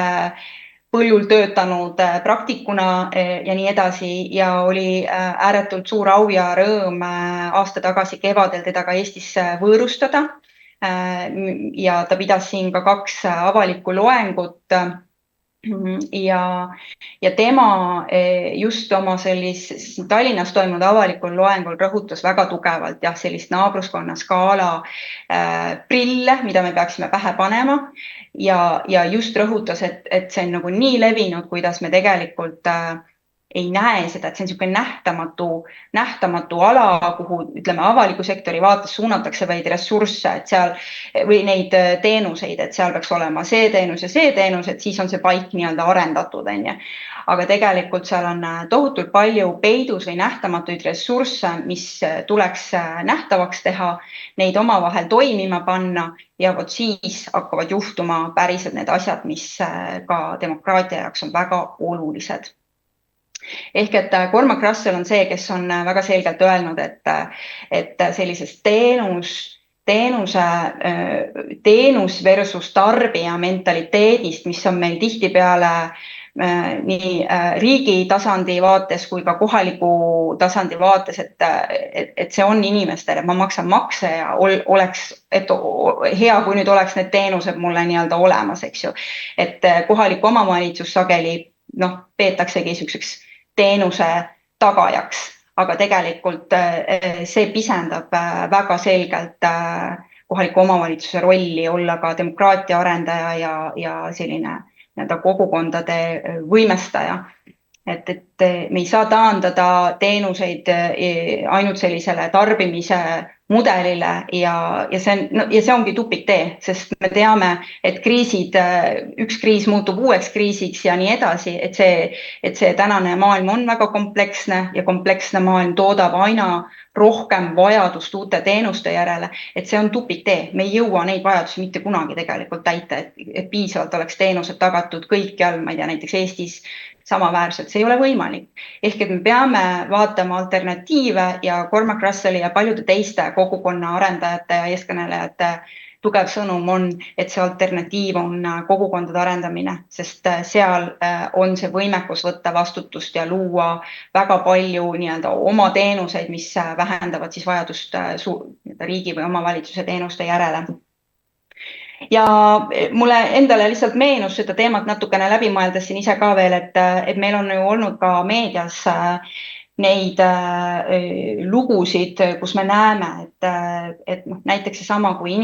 põllul töötanud praktikuna ja nii edasi ja oli ääretult suur au ja rõõm aasta tagasi kevadel teda ka Eestisse võõrustada. Ja ta pidas siin ka 2 avalikku loengut ja tema just oma Tallinnas toimunud avalikul loengul rõhutas väga tugevalt sellist naabruskonna skaala prille, mida me peaksime pähe panema ja just rõhutas, et see on nagu nii levinud, kuidas me tegelikult ei näe seda, et see on niisugune nähtamatu ala, kuhu ütleme avaliku sektori vaates suunatakse vaid ressursse, et seal või neid teenuseid, et seal peaks olema see teenus ja see teenus, et siis on see paik nii-öelda arendatud, on ju. Aga tegelikult seal on tohutult palju peidus või nähtamatuid ressursse, mis tuleks nähtavaks teha, neid omavahel toimima panna ja vot siis hakkavad juhtuma päriselt need asjad, mis ka demokraatia jaoks on väga olulised. Ehk et Cormac Russell on see, kes on väga selgelt öelnud, et sellisest teenus versus tarbija mentaliteedist, mis on meil tihtipeale nii riigi tasandi vaates kui ka kohaliku tasandi vaates, et see on inimestele, ma maksan makse ja oleks, et hea, kui nüüd oleks need teenused mulle nii-öelda olemas, eks ju. Et kohalik omavalitsus sageli peetaksegi niisuguseks teenuse tagajaks, aga tegelikult see pisendab väga selgelt kohaliku omavalitsuse rolli olla ka demokraatia arendaja ja selline kogukondade võimestaja. Et me ei saa taandada teenuseid ainult sellisele tarbimise mudelile ja see ongi tupiktee, sest me teame, et üks kriis muutub uueks kriisiks ja nii edasi, et see tänane maailm on väga kompleksne ja kompleksne maailm toodab aina rohkem vajadust uute teenuste järele, et see on tupiktee. Me ei jõua neid vajadusi mitte kunagi tegelikult täita, et piisavalt oleks teenused tagatud kõikjal, ma ei tea, näiteks Eestis samaväärselt, see ei ole võimalik. Ehk et me peame vaatama alternatiive ja Cormac Russelli ja paljude teiste kogukonna arendajate ja eeskõnelejate tugev sõnum on, et see alternatiiv on kogukondade arendamine, sest seal on see võimekus võtta vastutust ja luua väga palju nii-öelda oma teenuseid, mis vähendavad siis vajadust riigi või omavalitsuse teenuste järele. Ja mulle endale lihtsalt meenus seda teemat natukene läbi mõeldes siin ise ka veel, et meil on ju olnud ka meedias neid lugusid, kus me näeme, et näiteks seesama, kui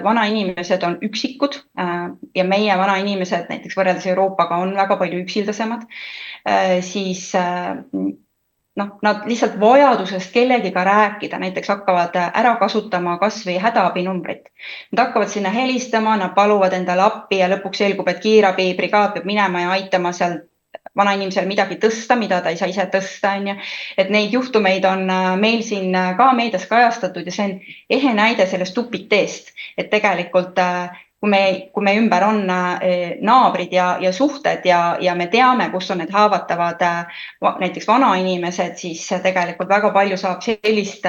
vanainimesed on üksikud ja meie vanainimesed näiteks võrreldes Euroopaga on väga palju üksildasemad, siis nad lihtsalt vajadusest kellegiga rääkida, näiteks hakkavad ära kasutama kas või hädaabinumbrit. Nad hakkavad sinna helistama, nad paluvad endale appi ja lõpuks selgub, et kiirabibrigaad peab minema ja aitama seal vanainimesel midagi tõsta, mida ta ei saa ise tõsta. Et neid juhtumeid on meil siin ka meedias kajastatud ja see on ehe näide sellest tupikteest, et tegelikult kui me ümber on naabrid ja suhted ja me teame, kus on need haavatavad näiteks vanainimesed, siis tegelikult väga palju saab sellist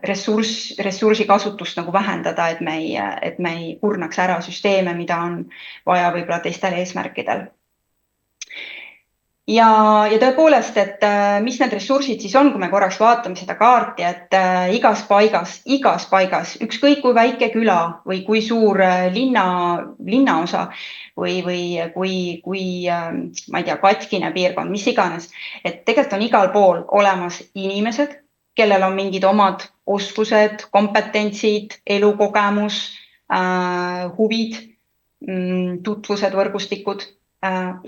ressursi kasutust nagu vähendada, et me ei kurnaks ära süsteeme, mida on vaja võib-olla teistel eesmärkidel. ja tõepoolest, et mis need ressursid siis on, kui me korraks vaatame seda kaarti, et igas paigas, ükskõik kui väike küla või kui suur linnaosa või ma ei tea, katkine piirkond, mis iganes, et tegelikult on igal pool olemas inimesed, kellel on mingid omad oskused, kompetentsid, elukogemus, huvid, tutvused, võrgustikud.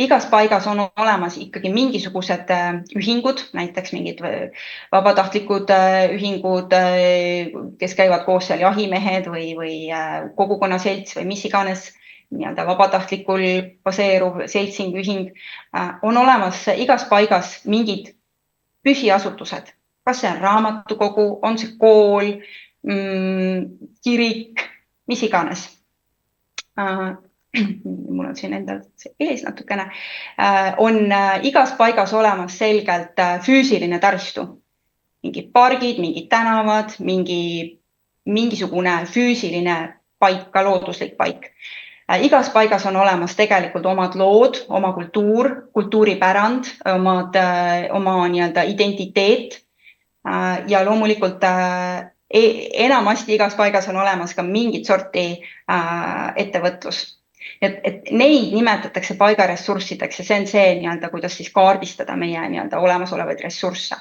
Igas paigas on olemas ikkagi mingisugused ühingud, näiteks mingid vabatahtlikud ühingud, kes käivad koos seal, jahimehed või kogukonnaselts või mis iganes nii-öelda vabatahtlikul baseeruv seltsing, ühing. On olemas igas paigas mingid püsiasutused, kas see on raamatukogu, on see kool, kirik, mis iganes. Mul on siin endal ees natukene, on igas paigas olemas selgelt füüsiline taristu. Mingid pargid, mingid tänavad, mingisugune füüsiline paik, ka looduslik paik. Igas paigas on olemas tegelikult omad lood, oma kultuur, kultuuripärand, oma nii-öelda identiteet. Ja loomulikult enamasti igas paigas on olemas ka mingit sorti ettevõtlus. Et neid nimetatakse paigaressurssideks ja see on see nii-öelda, kuidas siis kaardistada meie nii-öelda olemasolevaid ressursse.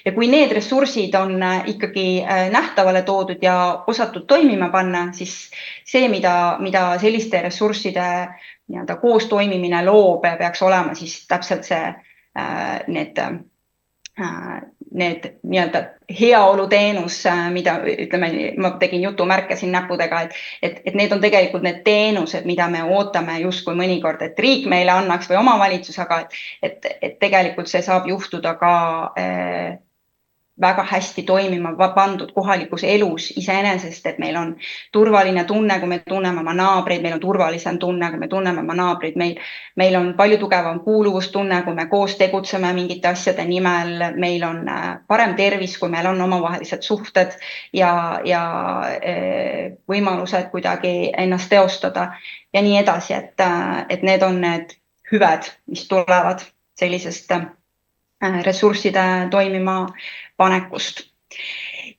Ja kui need ressursid on ikkagi nähtavale toodud ja osatud toimima panna, siis see, mida selliste ressursside nii-öelda koos toimimine loob, peaks olema siis täpselt see, need nii-öelda heaoluteenus, mida ütleme, ma tegin jutumärke siin näppudega, et need on tegelikult need teenused, mida me ootame justkui mõnikord, et riik meile annaks või omavalitsus, aga et tegelikult see saab juhtuda ka väga hästi toimima pandud kohalikus elus iseenesest, et meil on turvaline tunne, kui me tunneme oma naabreid, meil on turvalisem tunne, kui me tunneme oma naabreid, meil on palju tugevam kuuluvustunne, kui me koos tegutseme mingite asjade nimel, meil on parem tervis, kui meil on omavahelised suhted ja võimalused kuidagi ennast teostada ja nii edasi, et need on need hüved, mis tulevad sellisest ressursside toimima panekust.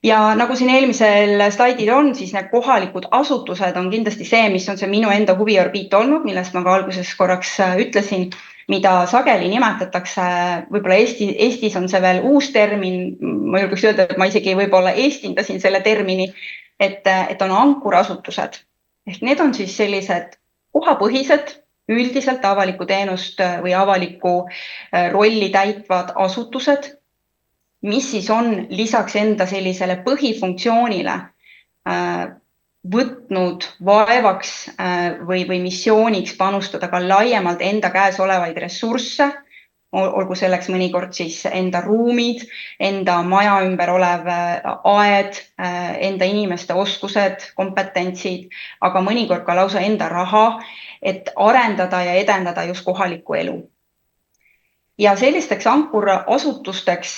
Ja nagu siin eelmisel slaidil on, siis need kohalikud asutused on kindlasti see, mis on see minu enda huviorbiit olnud, millest ma ka alguses korraks ütlesin, mida sageli nimetatakse, võib-olla Eestis on see veel uus termin, ma julgeks öelda, et ma isegi võib-olla eestindasin selle termini, et on ankurasutused. Ehk need on siis sellised kohapõhised, üldiselt avalikku teenust või avalikku rolli täitvad asutused, mis siis on lisaks enda sellisele põhifunktsioonile võtnud vaevaks või missiooniks panustada ka laiemalt enda käes olevaid ressursse, olgu selleks mõnikord siis enda ruumid, enda maja ümber olev aed, enda inimeste oskused, kompetentsid, aga mõnikord ka lausa enda raha, et arendada ja edendada just kohalikku elu. Ja sellisteks ankurasutusteks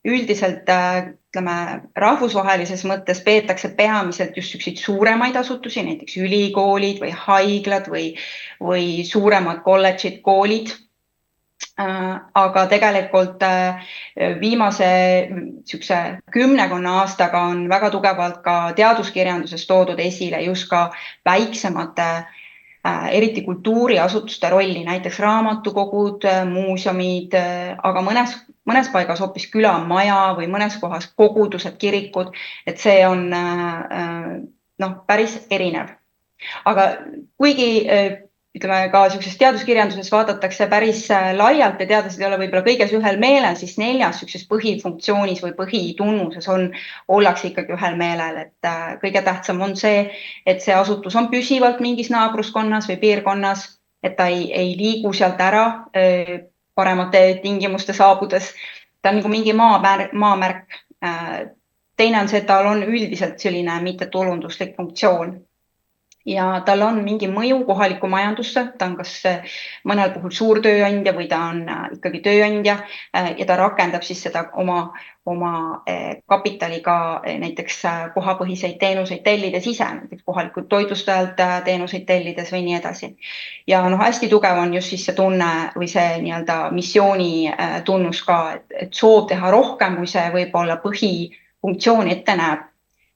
üldiselt, ütleme, rahvusvahelises mõttes peetakse peamiselt just selliseid suuremaid asutusi, näiteks ülikoolid või haiglad või suuremad kolledžid, koolid. Aga tegelikult viimase 10 aastaga on väga tugevalt ka teaduskirjanduses toodud esile just ka väiksemate, eriti kultuuriasutuste rolli, näiteks raamatukogud, muuseumid, aga mõnes paigas hoopis külamaja või mõnes kohas kogudused, kirikud, et see on päris erinev. Aga kuigi ütleme ka sellises teaduskirjanduses vaadatakse päris laialt ja teadlased ei ole võib-olla kõiges ühel meelel, siis 4 sellises põhifunktsioonis või põhitunnuses ollakse ikkagi ühel meelel, et kõige tähtsam on see, et see asutus on püsivalt mingis naabruskonnas või piirkonnas, et ta ei liigu sealt ära paremate tingimuste saabudes. Ta on nagu mingi maamärk. Teine on see, et tal on üldiselt selline mittetulunduslik funktsioon. ja tal on mingi mõju kohalikku majandusse, ta on kas mõnel puhul suur tööandja või ta on ikkagi tööandja ja ta rakendab siis seda oma kapitaliga näiteks kohapõhiseid teenuseid tellides ise, näiteks kohalikult toitlustajalt teenuseid tellides või nii edasi. Ja hästi tugev on just siis see tunne või see nii-öelda missiooni tunnus ka, et soov teha rohkem, kui see võib-olla põhifunktsiooni ette näeb.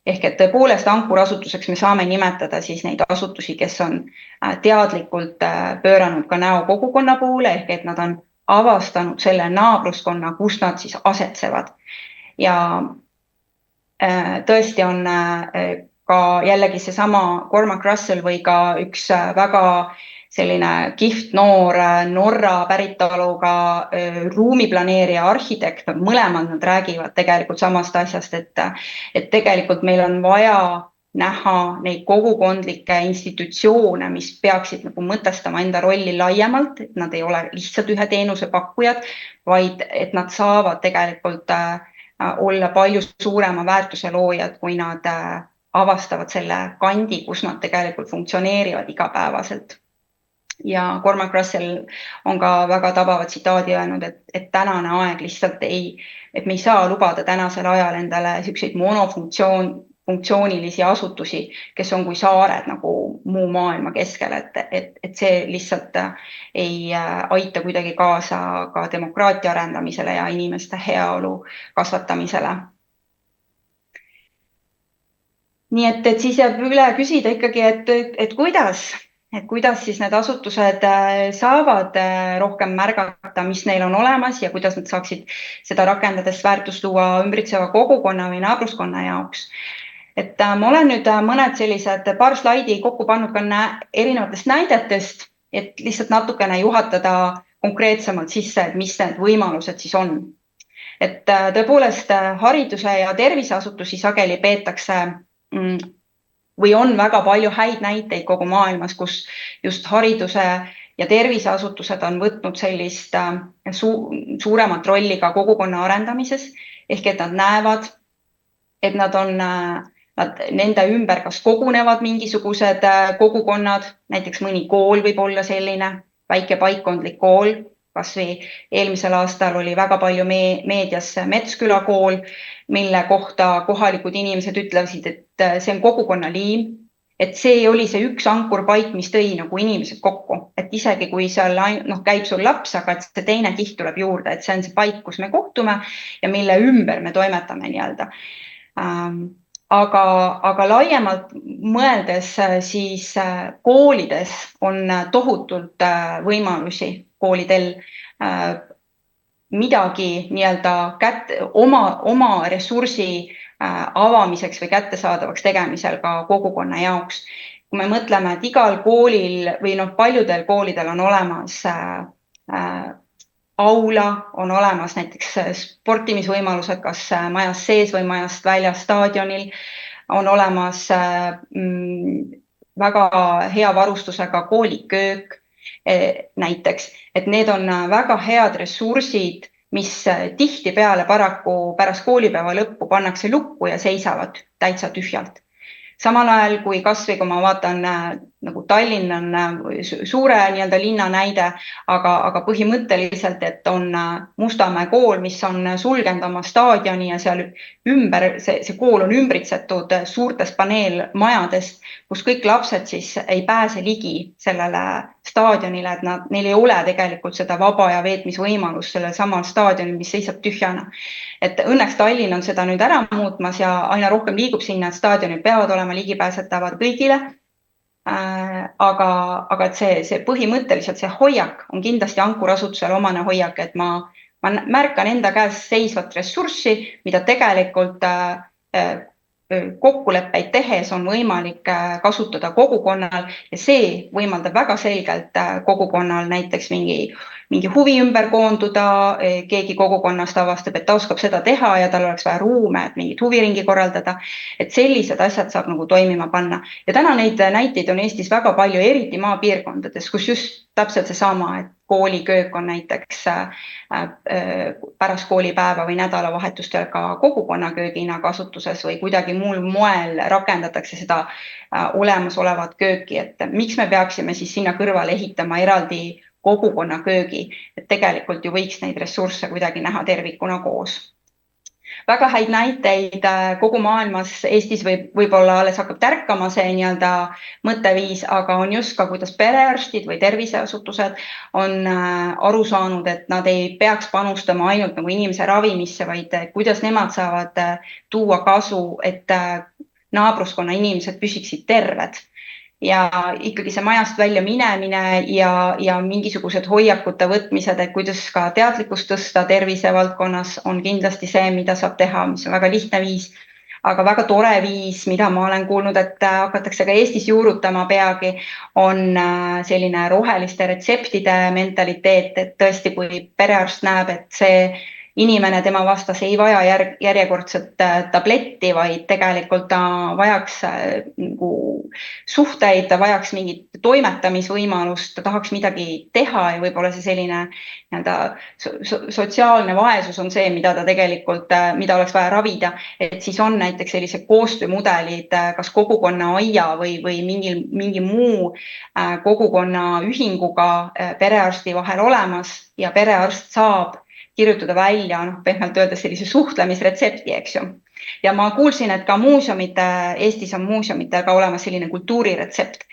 Ehk et tõepoolest ankurasutuseks me saame nimetada siis neid asutusi, kes on teadlikult pööranud ka näo kogukonna poole, ehk et nad on avastanud selle naabruskonna, kus nad siis asetsevad. Ja tõesti on ka jällegi seesama Cormac Russell või ka üks väga selline kihvt noor Norra päritoluga ruumiplaneerija, arhitekt, mõlemad nad räägivad tegelikult samast asjast, et tegelikult meil on vaja näha neid kogukondlikke institutsioone, mis peaksid nagu mõtestama enda rolli laiemalt, et nad ei ole lihtsalt ühe teenuse pakkujad, vaid et nad saavad tegelikult olla palju suurema väärtuse loojad, kui nad avastavad selle kandi, kus nad tegelikult funktsioneerivad igapäevaselt. Ja Cormac Russell on ka väga tabava tsitaadi öelnud, et tänane aeg lihtsalt et me ei saa lubada tänasel ajal endale selliseid monofunktsioonilisi asutusi, kes on kui saared nagu muu maailma keskel, et see lihtsalt ei aita kuidagi kaasa ka demokraatia arendamisele ja inimeste heaolu kasvatamisele. Nii et siis jääb üle küsida ikkagi, et kuidas siis need asutused saavad rohkem märgata, mis neil on olemas ja kuidas nad saaksid seda rakendades väärtust luua ümbritseva kogukonna või naabruskonna jaoks. Et ma olen nüüd mõned sellised paar slaidi kokku pannud ka erinevatest näidetest, et lihtsalt natukene juhatada konkreetsemalt sisse, et mis need võimalused siis on. Et tõepoolest hariduse ja terviseasutusi sageli peetakse või on väga palju häid näiteid kogu maailmas, kus just hariduse ja terviseasutused on võtnud sellist suuremat rolli ka kogukonna arendamises, ehk et nad näevad, et nad nende ümber kas kogunevad mingisugused kogukonnad, näiteks mõni kool võib olla selline, väike paikkondlik kool, kas või eelmisel aastal oli väga palju meedias Metsküla kool, mille kohta kohalikud inimesed ütlesid, et see on kogukonna liim, et see oli see üks ankurpaik, mis tõi nagu inimesed kokku, et isegi kui seal käib sul laps, aga et see teine kiht tuleb juurde, et see on see paik, kus me kohtume ja mille ümber me toimetame nii-öelda. Aga laiemalt mõeldes siis koolides on tohutult võimalusi koolidel midagi nii-öelda oma ressursi avamiseks või kättesaadavaks tegemisel ka kogukonna jaoks. Kui me mõtleme, et igal koolil või paljudel koolidel on olemas aula, on olemas näiteks sportimisvõimalused, kas majas sees või majast väljas staadionil, on olemas väga hea varustusega kooliköök näiteks, et need on väga head ressursid, mis tihtipeale paraku pärast koolipäeva lõppu pannakse lukku ja seisavad täitsa tühjalt. Samal ajal kui kasvõi, kui ma vaatan, nagu Tallinn on suure nii-öelda linna näide, aga põhimõtteliselt, et on Mustamäe kool, mis on sulgenud oma staadioni ja seal ümber, see kool on ümbritsetud suurtest paneelmajadest, kus kõik lapsed siis ei pääse ligi sellele staadionile, et neil ei ole tegelikult seda vaba ja veetmisvõimalust sellel samal staadionil, mis seisab tühjana. Et õnneks Tallinn on seda nüüd ära muutmas ja aina rohkem liigub sinna, et staadionid peavad olema ligipääsetavad kõigile. Aga et see põhimõtteliselt see hoiak on kindlasti ankurasutusele omane hoiak, et ma märkan enda käes seisvat ressurssi, mida tegelikult kokkuleppeid tehes on võimalik kasutada kogukonnal ja see võimaldab väga selgelt kogukonnal näiteks mingi huvi ümber koonduda, keegi kogukonnast avastab, et ta oskab seda teha ja tal oleks vaja ruume, et mingit huviringi korraldada, et sellised asjad saab nagu toimima panna. Ja täna neid näiteid on Eestis väga palju, eriti maapiirkondades, kus just täpselt seesama, kooliköök on näiteks pärast koolipäeva või nädalavahetustel ka kogukonnaköögina kasutuses või kuidagi muul moel rakendatakse seda olemasolevat kööki, et miks me peaksime siis sinna kõrvale ehitama eraldi kogukonnaköögi, et tegelikult ju võiks neid ressursse kuidagi näha tervikuna koos. Väga häid näiteid kogu maailmas, Eestis võib-olla alles hakkab tärkama see nii-öelda mõtteviis, aga on just ka, kuidas perearstid või terviseasutused on aru saanud, et nad ei peaks panustama ainult nagu inimese ravimisse, vaid kuidas nemad saavad tuua kasu, et naabruskonna inimesed püsiksid terved. Ja ikkagi see majast välja minemine ja mingisugused hoiakute võtmised, et kuidas ka teadlikkust tõsta tervisevaldkonnas on kindlasti see, mida saab teha, mis on väga lihtne viis, aga väga tore viis, mida ma olen kuulnud, et hakatakse ka Eestis juurutama peagi, on selline roheliste retseptide mentaliteet, et tõesti, kui perearst näeb, et see inimene tema vastas ei vaja järjekordset tabletti, vaid tegelikult ta vajaks suhteid, ta vajaks mingit toimetamisvõimalust, ta tahaks midagi teha ja võib-olla see selline sotsiaalne vaesus on see, mida ta tegelikult, mida oleks vaja ravida, et siis on näiteks sellised koostöömudelid, kas kogukonna aia või mingi muu kogukonna ühinguga perearsti vahel olemas ja perearst saab kirjutada välja, pehmelt öeldes sellise suhtlemisretsepti, eks ju. Ja ma kuulsin, et ka Eestis on muuseumidel ka olemas selline kultuuriretsept,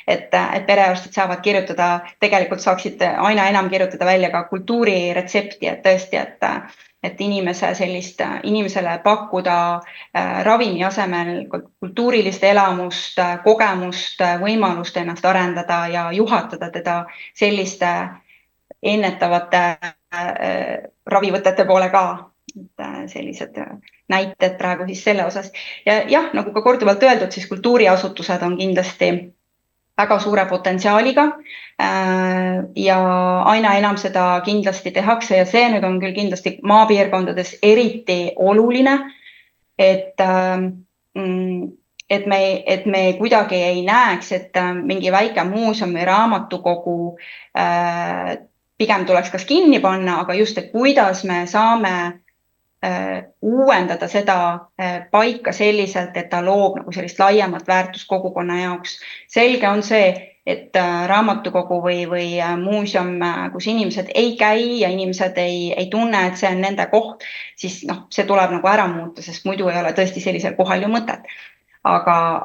et perearstid saavad kirjutada, tegelikult saaksid aina enam kirjutada välja ka kultuuriretsepti, et tõesti, et inimesele pakkuda ravimi asemel kultuurilist elamust, kogemust, võimalust ennast arendada ja juhatada teda selliste ennetavate ravivõtete poole ka, sellised näited praegu siis selle osas. Ja jah, nagu ka korduvalt öeldud, siis kultuuriasutused on kindlasti väga suure potentsiaaliga ja aina enam seda kindlasti tehakse ja see nüüd on küll kindlasti maapiirkondades eriti oluline, et me kuidagi ei näeks, et mingi väike muuseum või raamatukogu pigem tuleks kas kinni panna, aga just, et kuidas me saame uuendada seda paika selliselt, et ta loob nagu sellist laiemat väärtust kogukonna jaoks. Selge on see, et raamatukogu või muuseum, kus inimesed ei käi ja inimesed ei tunne, et see on nende koht, siis see tuleb nagu ära muuta, sest muidu ei ole tõesti sellisel kohal ju mõtet. Aga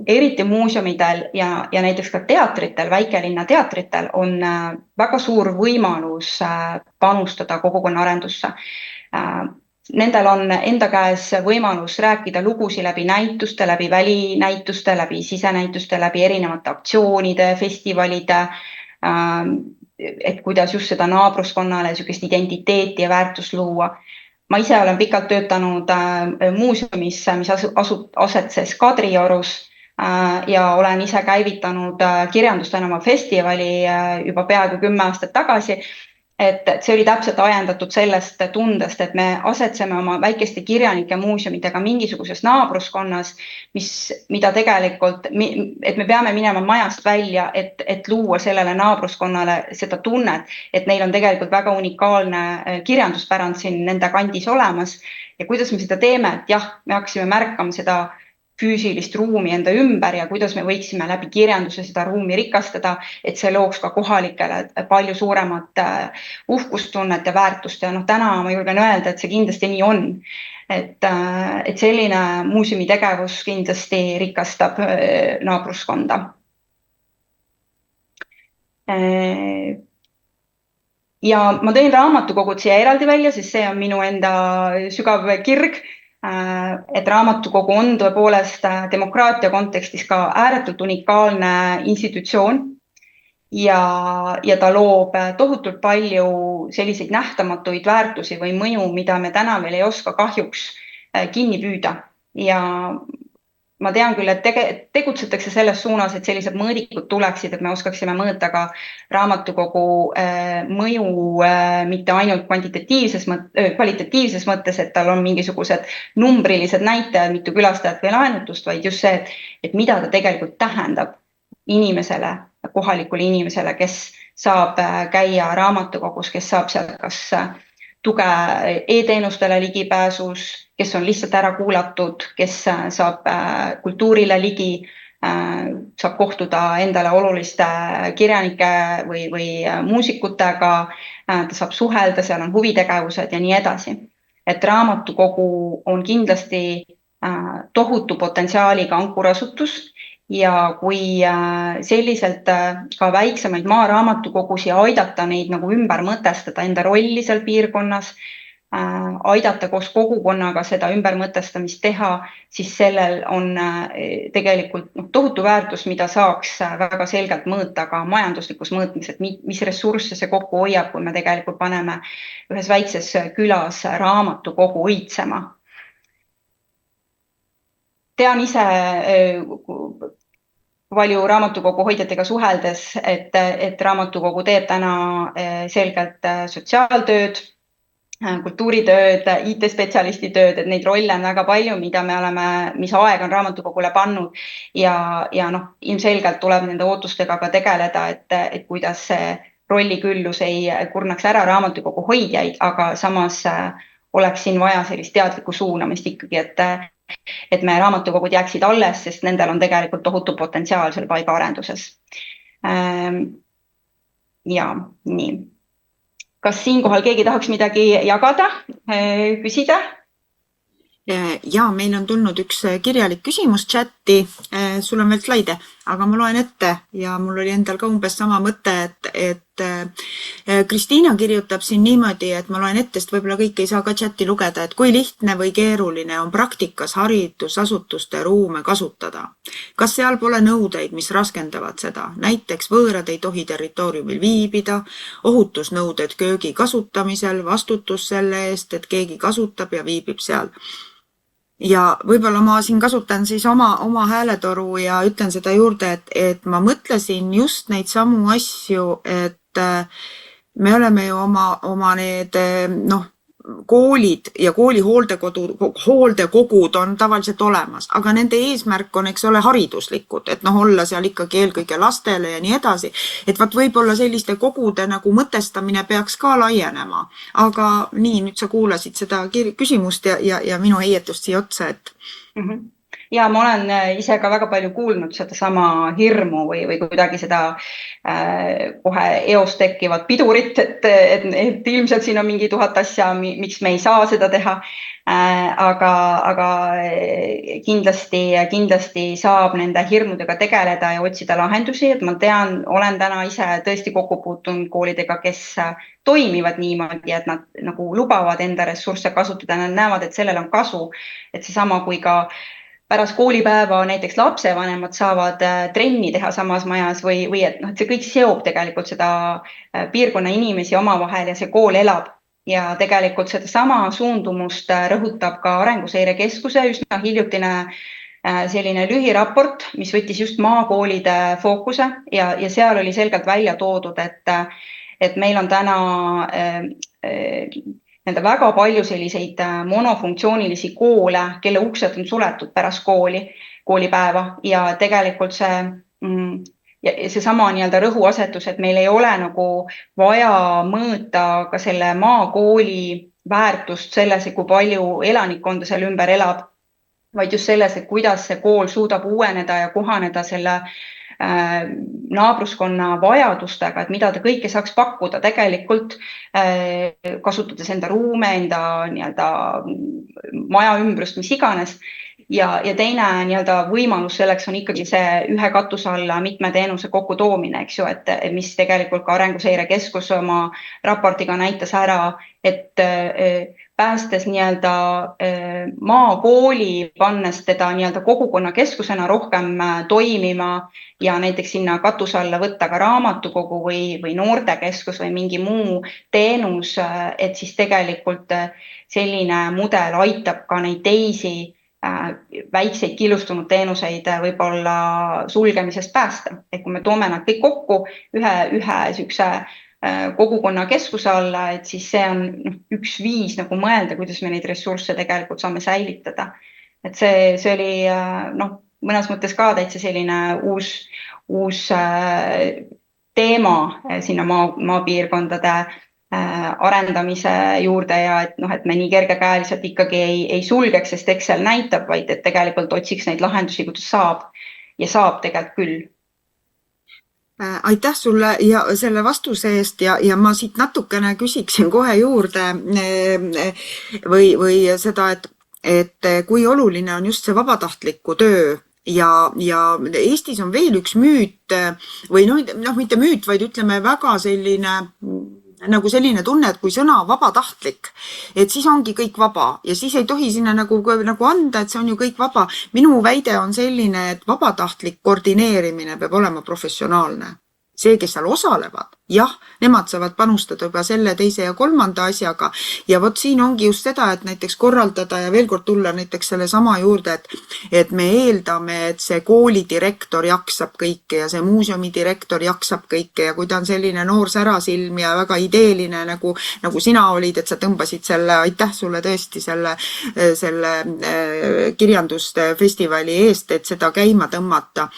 eriti muuseumidel ja näiteks ka teatritel, väikelinna teatritel on väga suur võimalus panustada kogukonna arendusse. Nendel on enda käes võimalus rääkida lugusid läbi näituste, läbi välinäituste, läbi sisenäituste, läbi erinevate aktsioonide, festivalide, et kuidas just seda naabruskonnale niisugust identiteeti ja väärtust luua. Ma ise olen pikalt töötanud muuseumis, mis asetses Kadriorus ja olen ise käivitanud Kirjandustänava festivali juba peaaegu 10 aastat tagasi. Et see oli täpselt ajendatud sellest tundest, et me asetseme oma väikeste kirjanike muuseumidega mingisuguses naabruskonnas, mida tegelikult, et me peame minema majast välja, et luua sellele naabruskonnale seda tunnet, et neil on tegelikult väga unikaalne kirjanduspärand siin nende kandis olemas ja kuidas me seda teeme, et jah, me hakkasime märkama seda füüsilist ruumi enda ümber ja kuidas me võiksime läbi kirjanduse seda ruumi rikastada, et see looks ka kohalikele palju suuremat uhkustunnet ja väärtust ja täna ma julgen öelda, et see kindlasti nii on. Et selline muuseumi tegevus kindlasti rikastab naabruskonda. Ja ma tõin raamatukogud siia eraldi välja, sest see on minu enda sügav kirg, et raamatukogu on tõepoolest demokraatia kontekstis ka ääretult unikaalne institutsioon ja ta loob tohutult palju selliseid nähtamatuid väärtusi või mõju, mida me täna veel ei oska kahjuks kinni püüda. Ja ma tean küll, et tegutsetakse selles suunas, et sellised mõõdikud tuleksid, et me oskaksime mõõta ka raamatukogu mõju mitte ainult kvalitatiivses mõttes, et tal on mingisugused numbrilised näitajad, mitu külastajat või laenutust, vaid just see, et mida ta tegelikult tähendab inimesele, kohalikule inimesele, kes saab käia raamatukogus, kes saab seal kas tuge e-teenustele ligipääsus, kes on lihtsalt ära kuulatud, kes saab kultuurile ligi, saab kohtuda endale oluliste kirjanike või muusikutega, ta saab suhelda, seal on huvitegevused ja nii edasi. Et raamatukogu on kindlasti tohutu potentsiaaliga ankurasutus ja kui selliselt ka väiksemaid maaraamatukogusid aidata neid nagu ümber mõtestada enda rolli seal piirkonnas, aidata koos kogukonnaga seda ümbermõtestamist teha, siis sellel on tegelikult tohutu väärtus, mida saaks väga selgelt mõõta ka majanduslikus mõõtmis, et mis ressursse see kokku hoiab, kui me tegelikult paneme ühes väikses külas raamatukogu õitsema. Tean ise palju raamatukogu hoidjatega suheldes, et raamatukogu teeb täna selgelt sotsiaaltööd, kultuuritööd, IT-spetsialisti tööd, et neid rolle on väga palju, mis aeg on raamatukogule pannud ja ilmselgelt tuleb nende ootustega ka tegeleda, et kuidas see rolliküllus ei kurnaks ära raamatukogu hoidjaid, aga samas oleks siin vaja sellist teadlikku suunamist ikkagi, et me raamatukogud jääksid alles, sest nendel on tegelikult tohutu potentsiaal seal paigaarenduses. Ja nii. Kas siinkohal keegi tahaks midagi jagada, küsida? Ja meil on tulnud üks kirjalik küsimus chatti, sul on veel slaide, aga ma loen ette ja mul oli endal ka umbes sama mõte, et Kristiina kirjutab siin niimoodi, et ma loen ette, sest võib-olla kõik ei saa ka chatti lugeda, et kui lihtne või keeruline on praktikas haridusasutuste ruume kasutada. Kas seal pole nõudeid, mis raskendavad seda? Näiteks võõrad ei tohi territooriumil viibida, ohutusnõuded köögi kasutamisel, vastutus selle eest, et keegi kasutab ja viibib seal. Ja võib-olla ma siin kasutan siis oma hääletoru ja ütlen seda juurde, et ma mõtlesin just neid samu asju, et me oleme ju oma need koolid ja kooli hooldekogud on tavaliselt olemas, aga nende eesmärk on, eks ole, hariduslikud, et olla seal ikkagi eelkõige lastele ja nii edasi, et võib-olla selliste kogude nagu mõtestamine peaks ka laienema, aga nii, nüüd sa kuulasid seda küsimust ja minu heietust siia otsa, et Ja ma olen ise ka väga palju kuulnud seda sama hirmu või kuidagi seda kohe eos tekkivat pidurit, et ilmselt siin on mingi 1000 asja, miks me ei saa seda teha. Aga kindlasti saab nende hirmudega tegeleda ja otsida lahendusi, et ma olen täna ise tõesti kokku puutunud koolidega, kes toimivad niimoodi, et nad nagu lubavad enda ressursse kasutada, nad näevad, et sellel on kasu, et seesama kui ka pärast koolipäeva näiteks lapsevanemad saavad trenni teha samas majas või et see kõik seob tegelikult seda piirkonna inimesi omavahel ja see kool elab. Ja tegelikult seda sama suundumust rõhutab ka Arenguseire Keskuse üsna hiljutine selline lühiraport, mis võttis just maakoolide fookuse ja seal oli selgelt välja toodud, et meil on täna väga palju selliseid monofunktsioonilisi koole, kelle uksed on suletud pärast koolipäeva ja tegelikult seesama rõhuasetus, et meil ei ole nagu vaja mõõta ka selle maakooli väärtust selles, kui palju elanikkonda seal ümber elab, vaid just selles, et kuidas see kool suudab uueneda ja kohaneda selle naabruskonna vajadustega, et mida ta kõike saaks pakkuda tegelikult, kasutades enda ruume, enda maja ümbrust, mis iganes. Ja teine võimalus selleks on ikkagi see ühe katuse alla mitme teenuse kokkutoomine, eks ju, et mis tegelikult ka Arenguseire Keskus oma raportiga näitas ära, et päästes maakooli, pannes teda kogukonnakeskusena rohkem toimima ja näiteks sinna katuse alla võtta ka raamatukogu või noortekeskus või mingi muu teenus, et siis tegelikult selline mudel aitab ka neid teisi väikseid killustunud teenuseid võib-olla sulgemisest päästa. Et kui me toome nad kõik kokku ühe sükse kogukonnakeskuse alla, et siis see on üks viis nagu mõelda, kuidas me neid ressursse tegelikult saame säilitada. Et see oli mõnes mõttes ka täitsa selline uus teema sinna maapiirkondade arendamise juurde ja et noh, et me nii kergekäeliselt ikkagi ei sulgeks, sest Excel näitab, vaid et tegelikult otsiks neid lahendusi, kuidas saab ja saab tegelikult küll. Aitäh sulle ja selle vastuse eest ja ma siit natukene küsiksin kohe juurde või seda, et kui oluline on just see vabatahtliku töö ja Eestis on veel üks müüt või noh, mitte müüt, vaid ütleme väga selline nagu selline tunne, et kui sõna vabatahtlik, et siis ongi kõik vaba ja siis ei tohi sinna nagu anda, et see on ju kõik vaba. Minu väide on selline, et vabatahtlik koordineerimine peab olema professionaalne. See, kes seal osalevad, jah, nemad saavad panustada juba selle, teise ja kolmanda asjaga ja vot siin ongi just seda, et näiteks korraldada ja veel kord tulla näiteks selle sama juurde, et me eeldame, et see koolidirektor jaksab kõike ja see muuseumi direktor jaksab kõike ja kui ta on selline noor särasilm ja väga ideeline, nagu sina olid, et sa tõmbasid selle, aitäh sulle tõesti selle kirjandusfestivali eest, et seda käima tõmmata.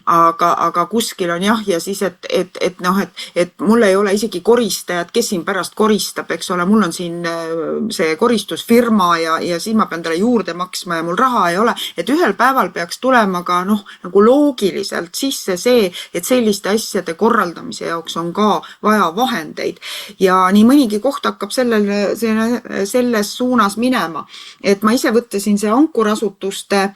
Aga kuskil on jah, ja siis, et mul ei ole isegi koristajat, kes siin pärast koristab, eks ole, mul on siin see koristusfirma ja siis ma pean talle juurde maksma ja mul raha ei ole, et ühel päeval peaks tulema ka nagu loogiliselt sisse see, et selliste asjade korraldamise jaoks on ka vaja vahendeid ja nii mõnigi koht hakkab selles suunas minema, et ma ise võttasin see ankurasutuste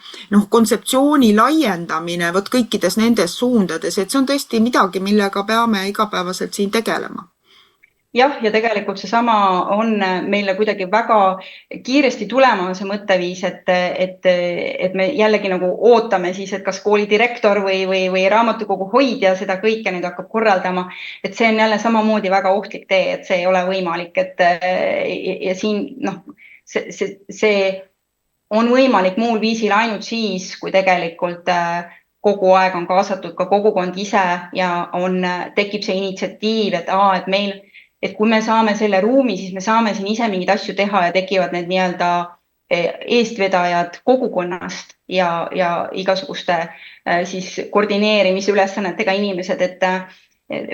kontseptsiooni laiendamine, võt kõikides nendes suundades, et see on tõesti midagi, millega peame igapäevaselt siin tegelema. Jah, ja tegelikult seesama on meile kuidagi väga kiiresti tulema see mõtteviis, et me jällegi nagu ootame siis, et kas koolidirektor või raamatukogu hoidja seda kõike nüüd hakkab korraldama, et see on jälle samamoodi väga ohtlik tee, et see ei ole võimalik, et ja siin see on võimalik muul viisil ainult siis, kui tegelikult kogu aeg on kaasatud ka kogukond ise ja tekib see initsiatiiv, et kui me saame selle ruumi, siis me saame siin ise mingeid asju teha ja tekivad need nii-öelda eestvedajad kogukonnast ja igasuguste siis koordineerimisülesannetega inimesed, et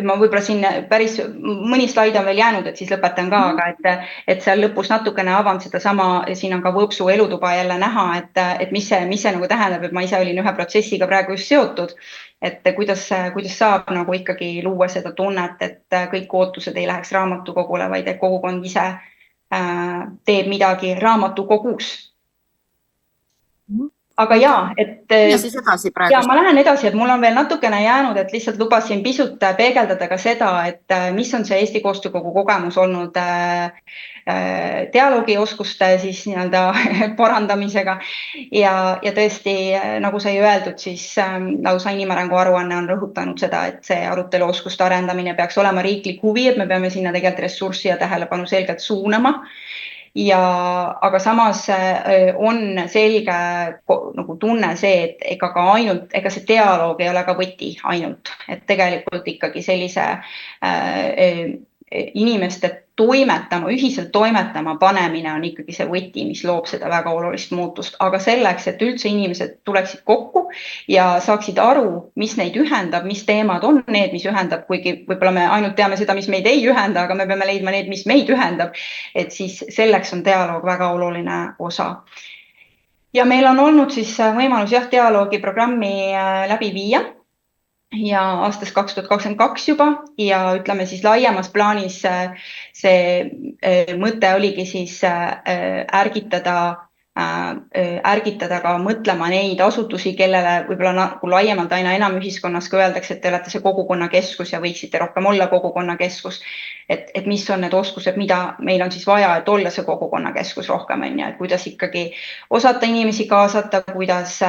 ma võib-olla siin päris mõni slaid on veel jäänud, et siis lõpetan ka, aga et seal lõpus natukene avan seda sama, siin on ka Võõpsu elutuba jälle näha, et mis see nagu tähendab, et ma ise olin ühe protsessiga praegu just seotud, et kuidas saab nagu ikkagi luua seda tunnet, et kõik ootused ei läheks raamatukogule, vaid et kogukond ise teeb midagi raamatukogus. Aga ja siis edasi praegu. Ja ma lähen edasi, et mul on veel natukene jäänud, et lihtsalt lubasin pisut peegeldada ka seda, et mis on see Eesti Koostöökogu kogemus olnud dialoogioskuste siis nii-öelda parandamisega ja tõesti, nagu sai öeldud, siis lausa inimarengu aruanne on rõhutanud seda, et see aruteluoskuste arendamine peaks olema riiklik huvi, et me peame sinna tegelikult ressurssi ja tähelepanu selgelt suunama. Aga samas on selge nagu tunne see, et ega see dialoog ei ole ka võti ainult, et tegelikult ikkagi sellise inimeste ühiselt toimetama panemine on ikkagi see võti, mis loob seda väga olulist muutust, aga selleks, et üldse inimesed tuleksid kokku ja saaksid aru, mis neid ühendab, mis teemad on need, mis ühendab, kuigi võib-olla me ainult teame seda, mis meid ei ühenda, aga me peame leidma need, mis meid ühendab, et siis selleks on dialoog väga oluline osa. Ja meil on olnud siis võimalus dialoogiprogrammi läbi viia ja aastast 2022 juba ja ütleme siis laiemas plaanis see mõte oligi siis ärgitada ka mõtlema neid asutusi, kellele võib-olla nagu laiemalt aina enam ühiskonnas ka öeldakse, et te olete see kogukonnakeskus ja võiksite rohkem olla kogukonnakeskus, et mis on need oskused, mida meil on siis vaja, et olla see kogukonnakeskus rohkem, et kuidas ikkagi osata inimesi kaasata, kuidas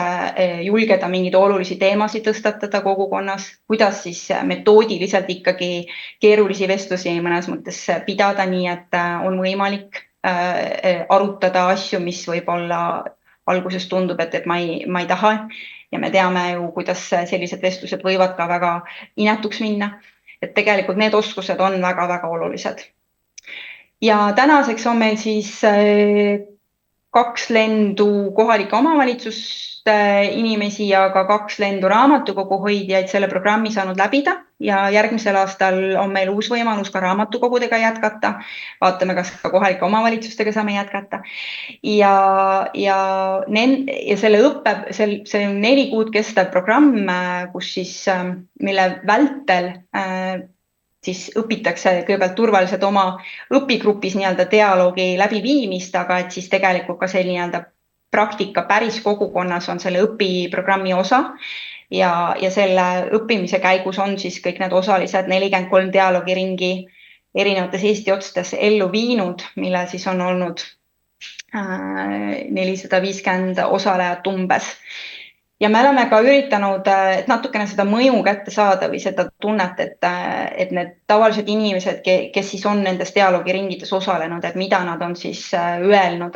julgeda mingeid olulisi teemasid tõstatada kogukonnas, kuidas siis metoodiliselt ikkagi keerulisi vestlusi mõnes mõttes pidada nii, et on võimalik arutada asju, mis võib-olla alguses tundub, et ma ei taha ja me teame ju, kuidas sellised vestlused võivad ka väga inetuks minna, et tegelikult need oskused on väga-väga olulised. Ja tänaseks on meil siis 2 lendu kohalike omavalitsuste inimesi ja ka 2 lendu raamatukogu hoidjaid selle programmi saanud läbida ja järgmisel aastal on meil uus võimalus ka raamatukogudega jätkata. Vaatame, kas ka kohalike omavalitsustega saame jätkata. Ja see on 4 kuud kestev programm, kus siis, mille vältel siis õpitakse kõigepealt turvaliselt oma õpigrupis nii-öelda dialoogi läbiviimist, aga et siis tegelikult ka see nii-öelda praktika päris kogukonnas on selle õpiprogrammi osa ja selle õppimise käigus on siis kõik need osalised 43 dialoogiringi erinevates Eesti otsades ellu viinud, mille siis on olnud 450 osalejat umbes. Ja me oleme ka üritanud natukene seda mõju kätte saada või seda tunnet, et need tavalised inimesed, kes siis on nendes dialoogiringides osalenud, et mida nad on siis öelnud,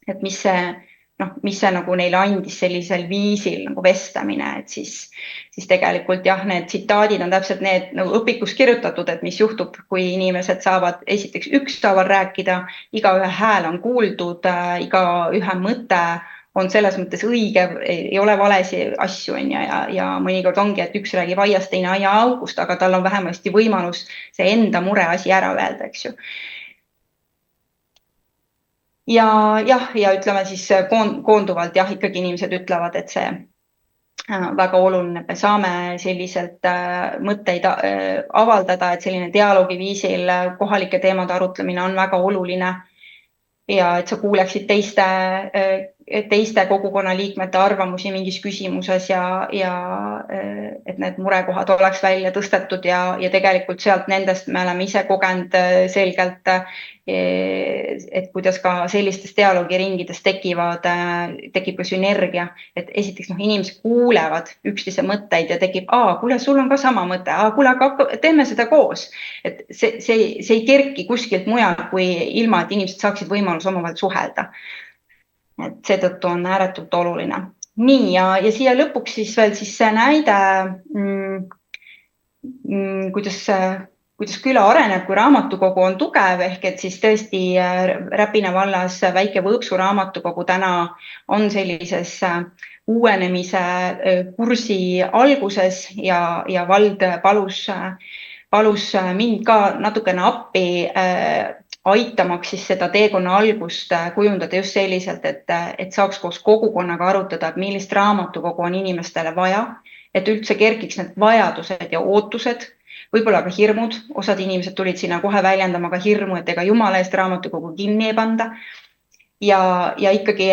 et mis see nagu neile andis sellisel viisil nagu vestamine, et siis tegelikult jah, need tsitaadid on täpselt need nagu õpikus kirjutatud, et mis juhtub, kui inimesed saavad esiteks ükshaaval rääkida, igaühe hääl on kuuldud, igaühe mõte on selles mõttes õige, ei ole valesi asju ja mõnikord ongi, et üks räägib aiast, teine aiaaugust, aga tal on vähemasti võimalus see enda mure asi ära öelda, eks ju. Ja ütleme siis koonduvalt jah, ikkagi inimesed ütlevad, et see väga oluline, et me saame selliselt mõtteid avaldada, et selline dialoogi viisil kohalike teemade arutlemine on väga oluline ja et sa kuuleksid teiste kogukonna liikmete arvamusi mingis küsimuses ja et need murekohad oleks välja tõstetud ja tegelikult sealt nendest me oleme ise kogenud selgelt, et kuidas ka sellistes dialoogiringides tekib ka sünergia, et esiteks inimesed kuulevad üksteise mõtteid ja tekib, kuule, sul on ka sama mõte, kuule, aga teeme seda koos. Et see ei kerki kuskilt mujal, kui ilma, et inimesed saaksid võimalus omavahel suhelda. Et seetõttu on ääretult oluline. Nii, ja siia lõpuks siis veel see näide, kuidas küla areneb, kui raamatukogu on tugev, ehk et siis tõesti Räpina vallas väike Võõpsu raamatukogu täna on sellises uuenemise kursi alguses ja vald palus mind ka natukene appi aitamaks siis seda teekonna algust kujundada just selliselt, et saaks koos kogukonnaga arutada, et millist raamatukogu on inimestele vaja, et üldse kerkiks need vajadused ja ootused, võib-olla ka hirmud. Osad inimesed tulid sinna kohe väljendama ka hirmu, et ega jumala eest raamatukogu kinni ei panda. Ja ikkagi,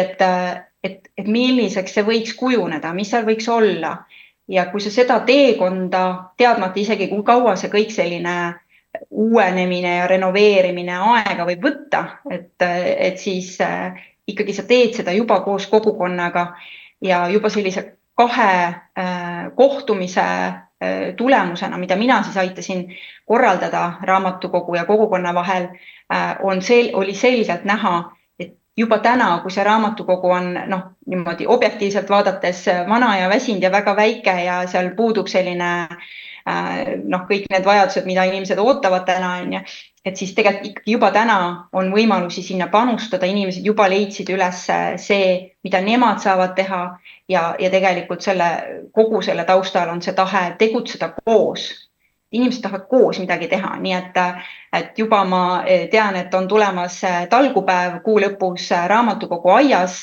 et milliseks see võiks kujuneda, mis seal võiks olla. Ja kui sa seda teekonda teadmata isegi, kui kaua see kõik selline uuenemine ja renoveerimine aega võib võtta, et siis ikkagi sa teed seda juba koos kogukonnaga ja juba sellise 2 kohtumise tulemusena, mida mina siis aitasin korraldada raamatukogu ja kogukonna vahel, oli selgelt näha, et juba täna, kui see raamatukogu on niimoodi objektiivselt vaadates vana ja väsinud ja väga väike ja seal puudub selline kõik need vajadused, mida inimesed ootavad täna, et siis tegelikult ikkagi juba täna on võimalusi sinna panustada, inimesed juba leidsid üles see, mida nemad saavad teha ja tegelikult kogu selle taustal on see tahe tegutseda koos. Inimesed tahavad koos midagi teha, nii et juba ma tean, et on tulemas talgupäev kuu lõpus raamatukogu aias.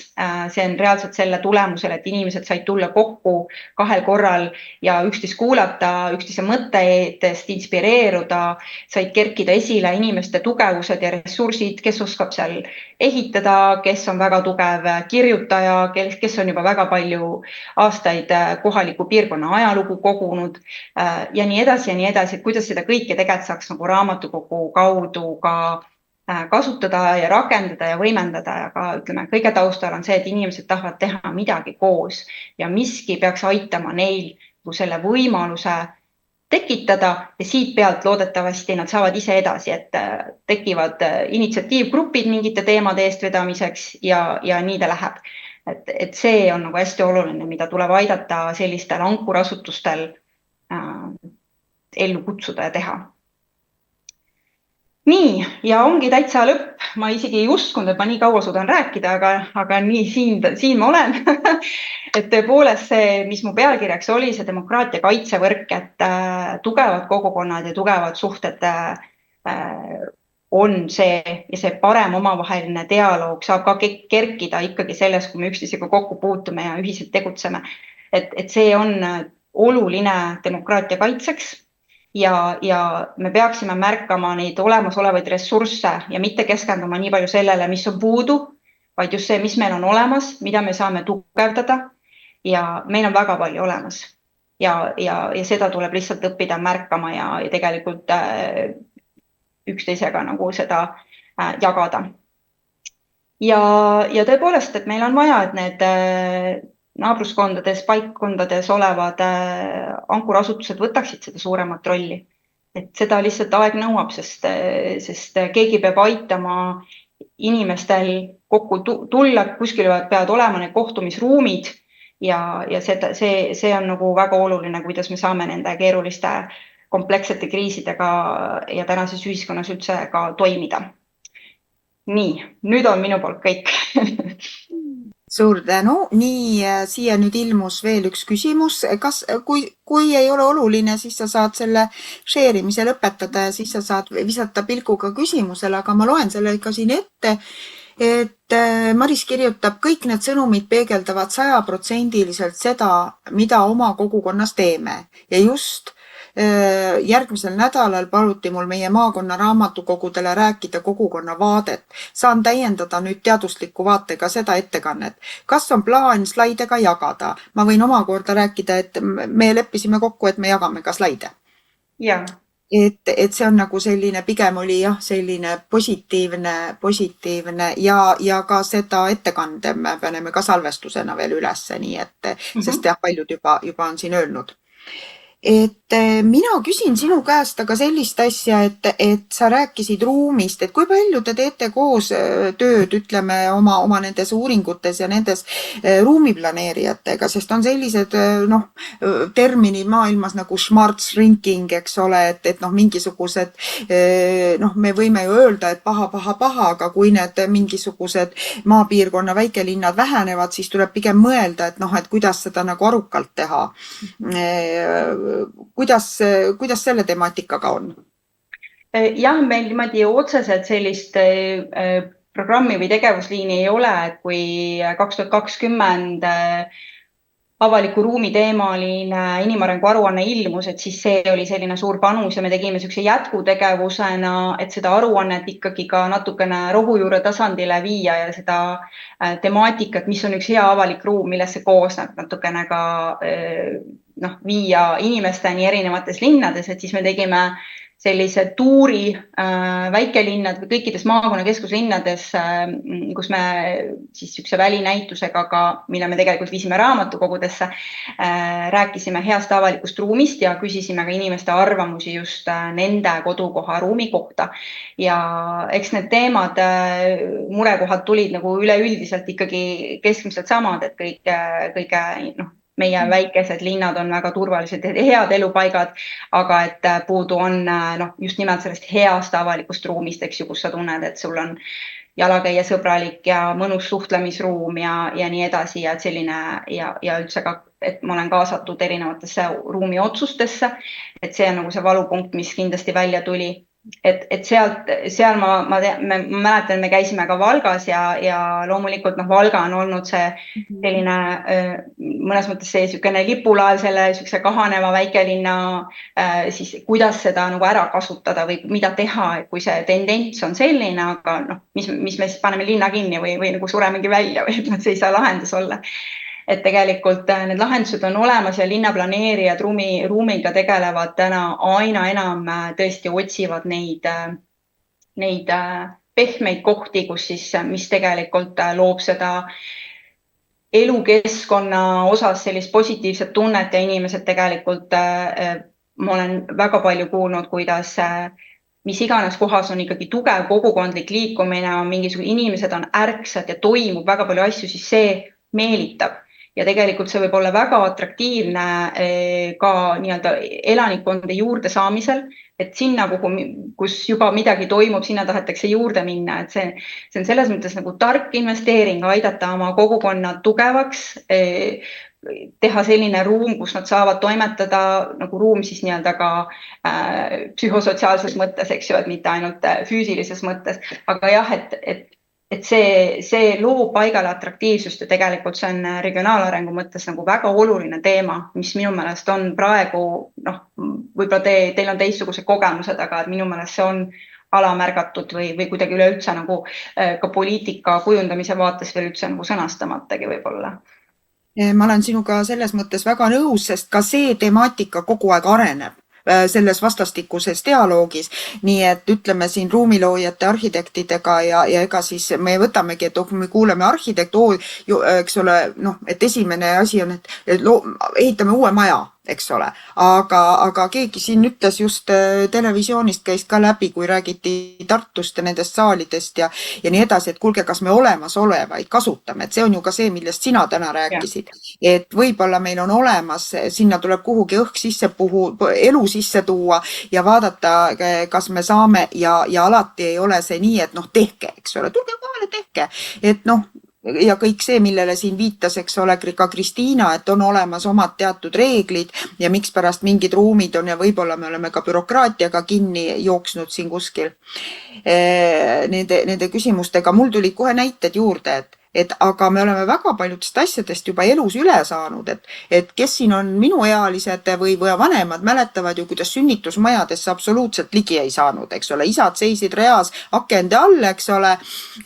See on reaalselt selle tulemusel, et inimesed said tulla kokku 2 korral ja üksteist kuulata, üksteise mõtetest inspireeruda, said kerkida esile inimeste tugevused ja ressursid, kes oskab seal ehitada, kes on väga tugev kirjutaja, kes on juba väga palju aastaid kohaliku piirkonna ajalugu kogunud ja nii edasi, et kuidas seda kõike tegelikult saaks nagu raamatukogu kaudu ka kasutada ja rakendada ja võimendada, aga ütleme, kõige taustal on see, et inimesed tahavad teha midagi koos ja miski peaks aitama neil selle võimaluse tekitada ja siit pealt loodetavasti nad saavad ise edasi, et tekivad initsiatiivgrupid mingite teemade eestvedamiseks ja nii ta läheb. Et see on nagu hästi oluline, mida tuleb aidata sellistel ankurasutustel ellu kutsuda ja teha. Nii, ja ongi täitsa lõpp ma isegi ei uskunud, et ma nii kaua suudan rääkida, aga nii siin ma olen. Et tõepoolest see, mis mu pealkirjaks oli, see demokraatia kaitsevõrk, et tugevad kogukonnad ja tugevad suhted on see ja see parem omavaheline dialoog saab ka kerkida ikkagi sellest, kui me üksteisega kokku puutume ja ühiselt tegutseme. Et see on oluline demokraatia kaitseks ja me peaksime märkama neid olemasolevaid ressursse ja mitte keskenduma nii palju sellele, mis on puudu, vaid just see, mis meil on olemas, mida me saame tugevdada ja meil on väga palju olemas ja seda tuleb lihtsalt õppida märkama ja tegelikult üksteisega nagu seda jagada. Ja tõepoolest, et meil on vaja, et need naabruskondades, paikkondades olevad ankurasutused võtaksid seda suuremat rolli. Et seda lihtsalt aeg nõuab, sest keegi peab aitama inimestel kokku tulla, kuskil peavad olema need kohtumisruumid ja see on nagu väga oluline, kuidas me saame nende keeruliste komplekssete kriisidega ja tänases ühiskonnas üldse ka toimida. Nii, nüüd on minu poolt kõik. Suur tänu. Nii, siia nüüd ilmus veel üks küsimus. Kui ei ole oluline, siis sa saad selle share'imise lõpetada ja siis sa saad visata pilguga küsimusele, aga ma loen selle ikka siin ette, et Maris kirjutab, kõik need sõnumid peegeldavad 100% seda, mida oma kogukonnas teeme ja just järgmisel nädalal paluti mul meie maakonna raamatukogudele rääkida kogukonna vaadet. Saan täiendada nüüd teadusliku vaatega seda ettekannet. Kas on plaan slaidega jagada? Ma võin omakorda rääkida, et me leppisime kokku, et me jagame ka slaide. Ja. Et see on nagu selline, pigem oli jah, selline positiivne ja ka seda ettekande me paneme ka salvestusena veel ülesse, nii et, sest jah, paljud juba on siin öelnud. Et mina küsin sinu käest aga sellist asja, et sa rääkisid ruumist, et kui palju te teete koos tööd, ütleme, oma nendes uuringutes ja nendes ruumiplaneerijatega, sest on sellised terminid maailmas nagu smart shrinking, eks ole, et mingisugused, me võime ju öelda, et paha, aga kui need mingisugused maapiirkonna väikelinnad vähenevad, siis tuleb pigem mõelda, et kuidas seda nagu arukalt teha. Kuidas selle temaatikaga on? Jah, meil niimoodi otseselt sellist programmi või tegevusliini ei ole, et kui 2020 avaliku ruumi teemaline inimarengu aruanne ilmus, et siis see oli selline suur panus ja me tegime sellise jätkutegevusena, et seda aruannet ikkagi ka natukene rohujuure tasandile viia ja seda temaatikat, mis on üks hea avalik ruum, millest see koosneb, natukene ka viia inimesteni erinevates linnades, et siis me tegime sellise tuuri väikelinnad või kõikides maakonna keskuslinnades, kus me siis üks välinäitusega ka, mille me tegelikult viisime raamatukogudesse, rääkisime heast avalikust ruumist ja küsisime ka inimeste arvamusi just nende kodukoha ruumi kohta. Ja eks need teemad, murekohad tulid nagu üleüldiselt ikkagi keskmiselt samad, et kõige meie väikesed linnad on väga turvalised ja head elupaigad, aga et puudu on just nimelt sellest heast avalikust ruumist, eks ju, kus sa tunned, et sul on jalakäija sõbralik ja mõnus suhtlemisruum ja nii edasi ja selline ja üldse ka, et ma olen kaasatud erinevatesse ruumi otsustesse, et see on nagu see valupunkt, mis kindlasti välja tuli. Et seal ma mäletan, me käisime ka Valgas ja loomulikult Valga on olnud see selline mõnes mõttes see sükene lipulaev selle sükse kahaneva väikelinna, siis kuidas seda nagu ära kasutada või mida teha, kui see tendents on selline, aga mis me siis paneme linna kinni või nagu suremegi välja või see ei saa lahendus olla. Et tegelikult need lahendused on olemas ja linnaplaneerijad ruumiga tegelevad täna aina enam tõesti otsivad neid pehmeid kohti, mis tegelikult loob seda elukeskkonna osas sellist positiivset tunnet ja inimesed tegelikult, ma olen väga palju kuulnud, kuidas mis iganes kohas on ikkagi tugev kogukondlik liikumine, on mingisugune inimesed on ärksad ja toimub väga palju asju, siis see meelitab. Ja tegelikult see võib olla väga atraktiivne ka nii-öelda elanikkonde juurde saamisel, et sinna, kus juba midagi toimub, sinna tahetakse juurde minna, et see on selles mõttes nagu tark investeering, aidata oma kogukonna tugevaks, teha selline ruum, kus nad saavad toimetada, nagu ruum siis nii-öelda ka psühhosotsiaalses mõttes, eks ju, et mitte ainult füüsilises mõttes, aga jah, et see loob paigale atraktiivsust ja tegelikult see on regionaalarengu mõttes nagu väga oluline teema, mis minu meelest on praegu, võib-olla teil on teistsugused kogemused, aga minu meelest see on alamärgatud või kuidagi üleüldse nagu ka poliitika kujundamise vaates veel üldse nagu sõnastamatagi võib-olla. Ma olen sinuga selles mõttes väga nõus, sest ka see temaatika kogu aeg areneb selles vastastikuses dialoogis. Nii et ütleme siin ruumiloojate arhitektidega ja ega siis me võtamegi, et me kuuleme arhitekt, eks ole, et esimene asi on, et ehitame uue maja, eks ole, aga keegi siin ütles just televisioonist käis ka läbi, kui räägiti Tartust ja nendest saalidest ja nii edasi, et kuulge, kas me olemasolevaid kasutame, et see on ju ka see, millest sina täna rääkisid, et võib-olla meil on olemas, sinna tuleb kuhugi õhk sisse elu sisse tuua ja vaadata, kas me saame ja alati ei ole see nii, et tehke, eks ole, tulge kohale, tehke, et ja kõik see, millele siin viitas, eks ole, ka Kristiina, et on olemas omad teatud reeglid ja miks pärast mingid ruumid on ja võib-olla me oleme ka bürokraatiaga kinni jooksnud siin kuskil nende küsimustega. Mul tuli kohe näited juurde, et aga me oleme väga paljudest asjadest juba elus üle saanud, et kes siin on minuealised või vanemad mäletavad ju, kuidas sünnitusmajadesse absoluutselt ligi ei saanud, eks ole, isad seisid reas akende all, eks ole,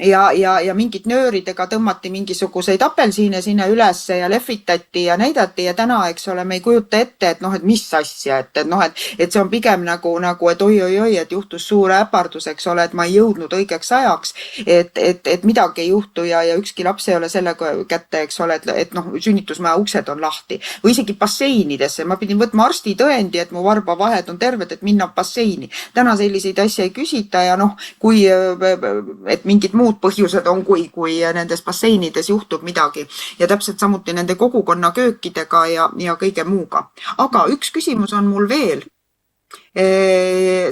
ja mingid nööridega tõmmati mingisuguseid apelsiine sinna ülesse ja lehvitati ja näidati ja täna, eks ole, me ei kujuta ette, et mis asja, et see on pigem nagu, et oi, et juhtus suur äpardus, eks ole, et ma ei jõudnud õigeks ajaks, et midagi ei juhtu ja ükski laps ei ole sellega kätte, eks ole, et sünnitusmaja uksed on lahti või isegi basseinidesse. Ma pidin võtma arsti tõendi, et mu varbavahed on terved, et minna basseini. Täna selliseid asja ei küsita ja kui, et mingid muud põhjused on, kui nendes basseinides juhtub midagi ja täpselt samuti nende kogukonna köökidega ja kõige muuga. Aga üks küsimus on mul veel.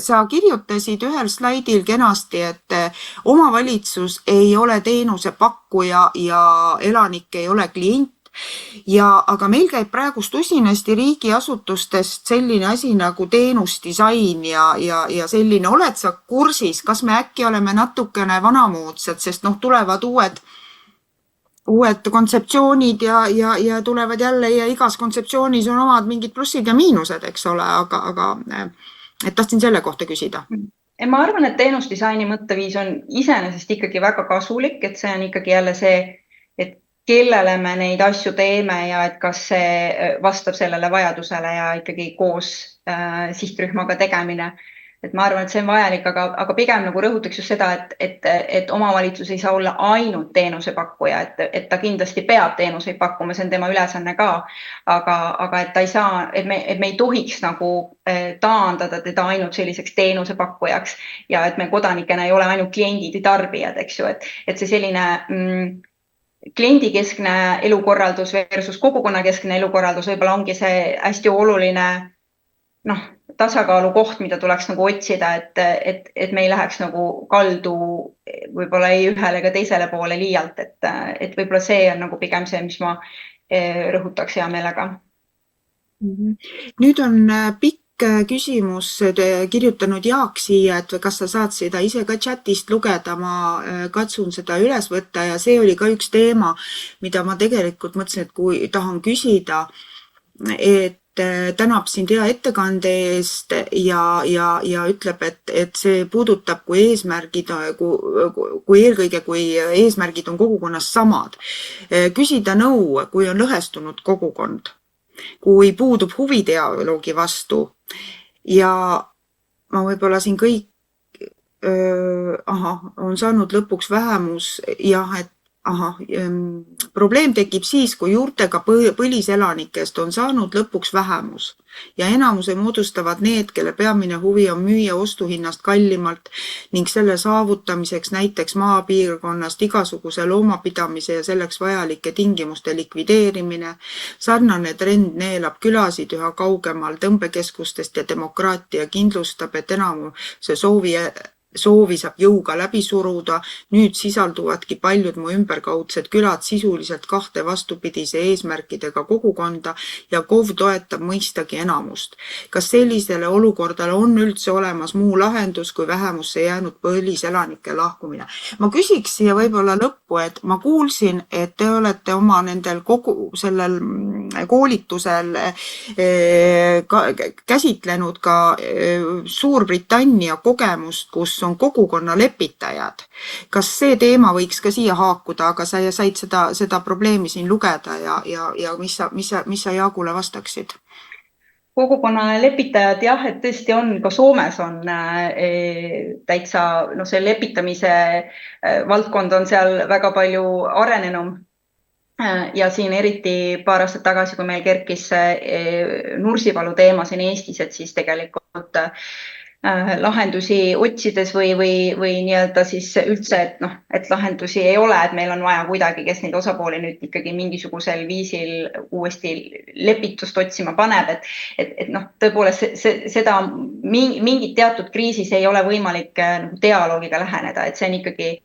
Sa kirjutasid ühel slaidil kenasti, et omavalitsus ei ole teenusepakkuja ja elanik ei ole klient. Aga meil käib praegust usinasti riigiasutustest selline asi nagu teenusdisain ja selline, oled sa kursis, kas me äkki oleme natukene vanamoodsad, sest tulevad uued kontseptsioonid ja tulevad jälle ja igas kontseptsioonis on omad mingid plussid ja miinused, eks ole, aga et tahtsin selle kohta küsida. Ma arvan, et teenusdisaini mõtteviis on iseenesest ikkagi väga kasulik, et see on ikkagi jälle see, et kellele me neid asju teeme ja et kas see vastab sellele vajadusele ja ikkagi koos sihtrühmaga tegemine. Et ma arvan, et see on vajalik, aga pigem nagu rõhutaks just seda, et omavalitsus ei saa olla ainult teenusepakkuja, et ta kindlasti peab teenuseid pakkuma, see on tema ülesanne ka, aga et ta ei saa, et me ei tohiks nagu taandada teda ainult selliseks teenusepakkujaks ja et me kodanikena ei ole ainult kliendid ja tarbijad, eks ju, et see selline kliendikeskne elukorraldus versus kogukonnakeskne elukorraldus võib-olla ongi see hästi oluline tasakaalu koht, mida tuleks nagu otsida, et me ei läheks nagu kaldu võib-olla ei ühele ega teisele poole liialt, et võib-olla see on nagu pigem see, mis ma rõhutaks hea meelega. Nüüd on pikk küsimus kirjutanud Jaak siia, et kas sa saad seda ise ka chatist lugeda, ma katsun seda üles võtta ja see oli ka üks teema, mida ma tegelikult mõtlesin, et kui tahan küsida, et tänab sind hea ettekande eest ja ütleb, et see puudutab, kui eelkõige, kui eesmärgid on kogukonnas samad. Küsida nõu, kui on lõhestunud kogukond, kui puudub huvidialoogi vastu ja ma võib-olla siin kõik on saanud lõpuks vähemus, jah, et ahah, probleem tekib siis, kui juurtega põliselanikest on saanud lõpuks vähemus ja enamuse moodustavad need, kelle peamine huvi on müüa ostuhinnast kallimalt ning selle saavutamiseks näiteks maapiirkonnast igasuguse loomapidamise ja selleks vajalike tingimuste likvideerimine. Sarnane trend neelab külasid üha kaugemal tõmbekeskustest ja demokraatia kindlustab, et enamuse soovi saab jõuga läbi suruda. Nüüd sisalduvadki paljud mu ümberkaudsed külad sisuliselt kahte vastupidise eesmärkidega kogukonda ja KOV toetab mõistagi enamust. Kas sellisele olukorrale on üldse olemas muu lahendus kui vähemusse jäänud põliselanike lahkumine? Ma küsiks siia võib-olla lõppu, et ma kuulsin, et te olete oma nendel kogu sellel koolitusel käsitlenud ka Suurbritannia kogemust, kus on kogukonna lepitajad. Kas see teema võiks ka siia haakuda, aga sa said seda probleemi siin lugeda ja mis sa Jaagule vastaksid? Kogukonna lepitajad jah, et tõesti on, ka Soomes on täitsa, see lepitamise valdkond on seal väga palju arenenum. Ja siin eriti paar aastat tagasi, kui meil kerkis Nursipalu teema siin Eestis, et siis tegelikult lahendusi otsides või nii-öelda siis üldse, et lahendusi ei ole, et meil on vaja kuidagi, kes neid osapooli nüüd ikkagi mingisugusel viisil uuesti lepitust otsima paneb, et tõepoolest seda mingit teatud kriisis ei ole võimalik dialoogiga läheneda, et see on ikkagi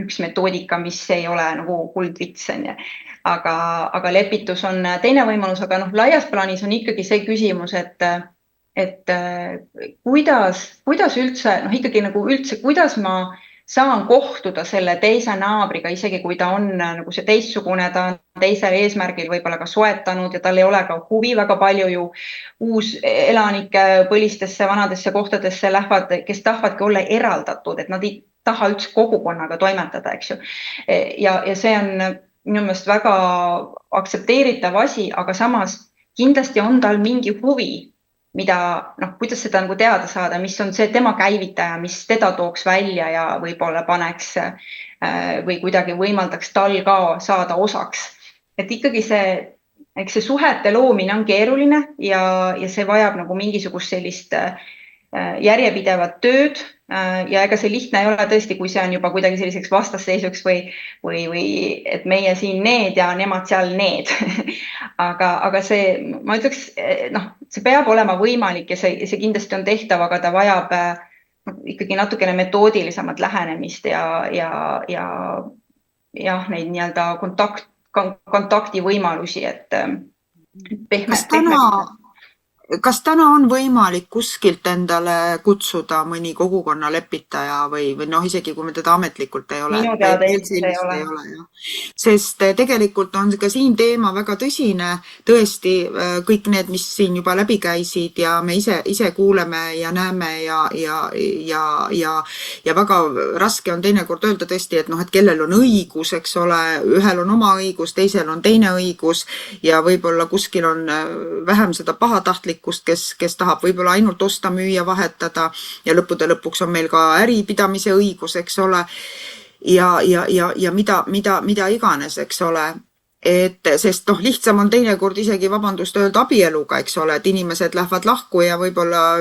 üks metoodika, mis ei ole nagu kuldvits, aga lepitus on teine võimalus, aga laias plaanis on ikkagi see küsimus, et kuidas üldse, ikkagi nagu üldse, kuidas ma saan kohtuda selle teise naabriga, isegi kui ta on nagu see teistsugune, ta on teisel eesmärgil võib-olla ka soetanud ja tal ei ole ka huvi, väga palju ju uuselanike põlistesse vanadesse kohtadesse lähevad, kes tahavadki olla eraldatud, et nad ei taha üldse kogukonnaga toimetada, eks ju. Ja see on minu meelest väga aktsepteeritav asi, aga samas kindlasti on tal mingi huvi, mida, kuidas seda nagu teada saada, mis on see tema käivitaja, mis teda tooks välja ja võib-olla paneks või kuidagi võimaldaks tal ka saada osaks. Et ikkagi eks see suhete loomine on keeruline ja see vajab nagu mingisugust sellist järjepidevat tööd ja ega see lihtne ei ole tõesti, kui see on juba kuidagi selliseks vastasseisuks või et meie siin need ja nemad seal need. aga see, ma ütleks, see peab olema võimalik ja see kindlasti on tehtav, aga ta vajab ikkagi natukene metoodilisemat lähenemist ja neid nii-öelda kontaktivõimalusi, et pehmelt. Kas täna on võimalik kuskilt endale kutsuda mõni kogukonna lepitaja või isegi kui me teda ametlikult ei ole? Minu teada ei ole. Sest tegelikult on ka siin teema väga tõsine, tõesti kõik need, mis siin juba läbi käisid ja me ise kuuleme ja näeme ja väga raske on teinekord öelda tõesti, et kellel on õigus, eks ole, ühel on oma õigus, teisel on teine õigus ja võib-olla kuskil on vähem seda pahatahtlikkust, kes tahab võib-olla ainult osta, müüa, vahetada ja lõppude lõpuks on meil ka äripidamise õigus, eks ole, ja mida iganes, eks ole. Sest lihtsam on teinekord isegi vabandust öelda abieluga, eks ole, et inimesed lähevad lahku ja võib-olla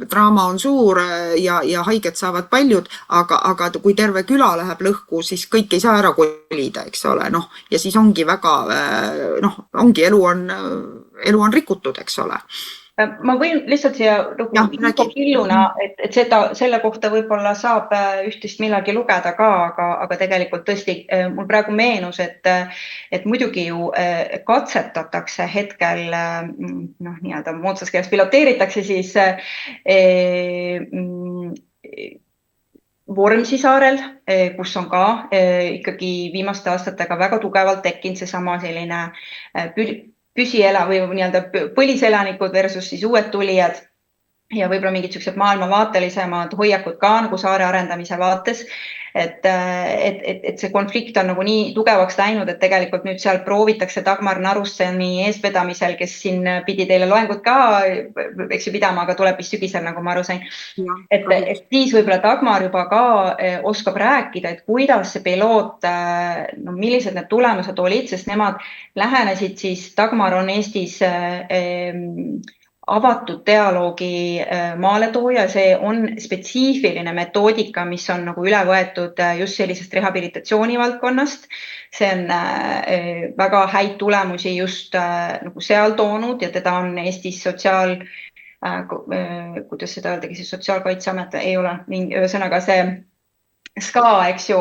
draama on suur ja haiget saavad paljud, aga kui terve küla läheb lõhku, siis kõik ei saa ära kolida, eks ole, ja siis ongi väga, ongi elu on rikutud, eks ole. Ma võin lihtsalt siia killuna, et selle kohta võib-olla saab ühtist millagi lugeda ka, aga tegelikult tõesti mul praegu meenus, et muidugi ju katsetatakse hetkel, nii-öelda moodsas keeles piloteeritakse siis Vormsi saarel, kus on ka ikkagi viimaste aastatega väga tugevalt tekkinud seesama selline püsiela või nii-öelda põliselanikud versus siis uued tulijad. ja võib-olla mingid sellised maailmavaatelisemad hoiakud ka nagu saare arendamise vaates. Et see konflikt on nagu nii tugevaks läinud, et tegelikult nüüd seal proovitakse Dagmar Narusseni eestvedamisel, kes siin pidi teile loengut ka, eks ju, pidama, aga tuleb vist sügisel, nagu ma aru sain. Et siis võib-olla Dagmar juba ka oskab rääkida, et kuidas see piloot, no millised need tulemused olid, sest nemad lähenesid siis, Dagmar on Eestis avatud dialoogi maaletooja, see on spetsiifiline metoodika, mis on nagu üle võetud just sellisest rehabilitatsiooni valdkonnast. See on väga häid tulemusi just nagu seal toonud ja teda on Eestis kuidas seda öeldagi, siis Sotsiaalkaitseamet ei ole, ühesõnaga see SKA, eks ju,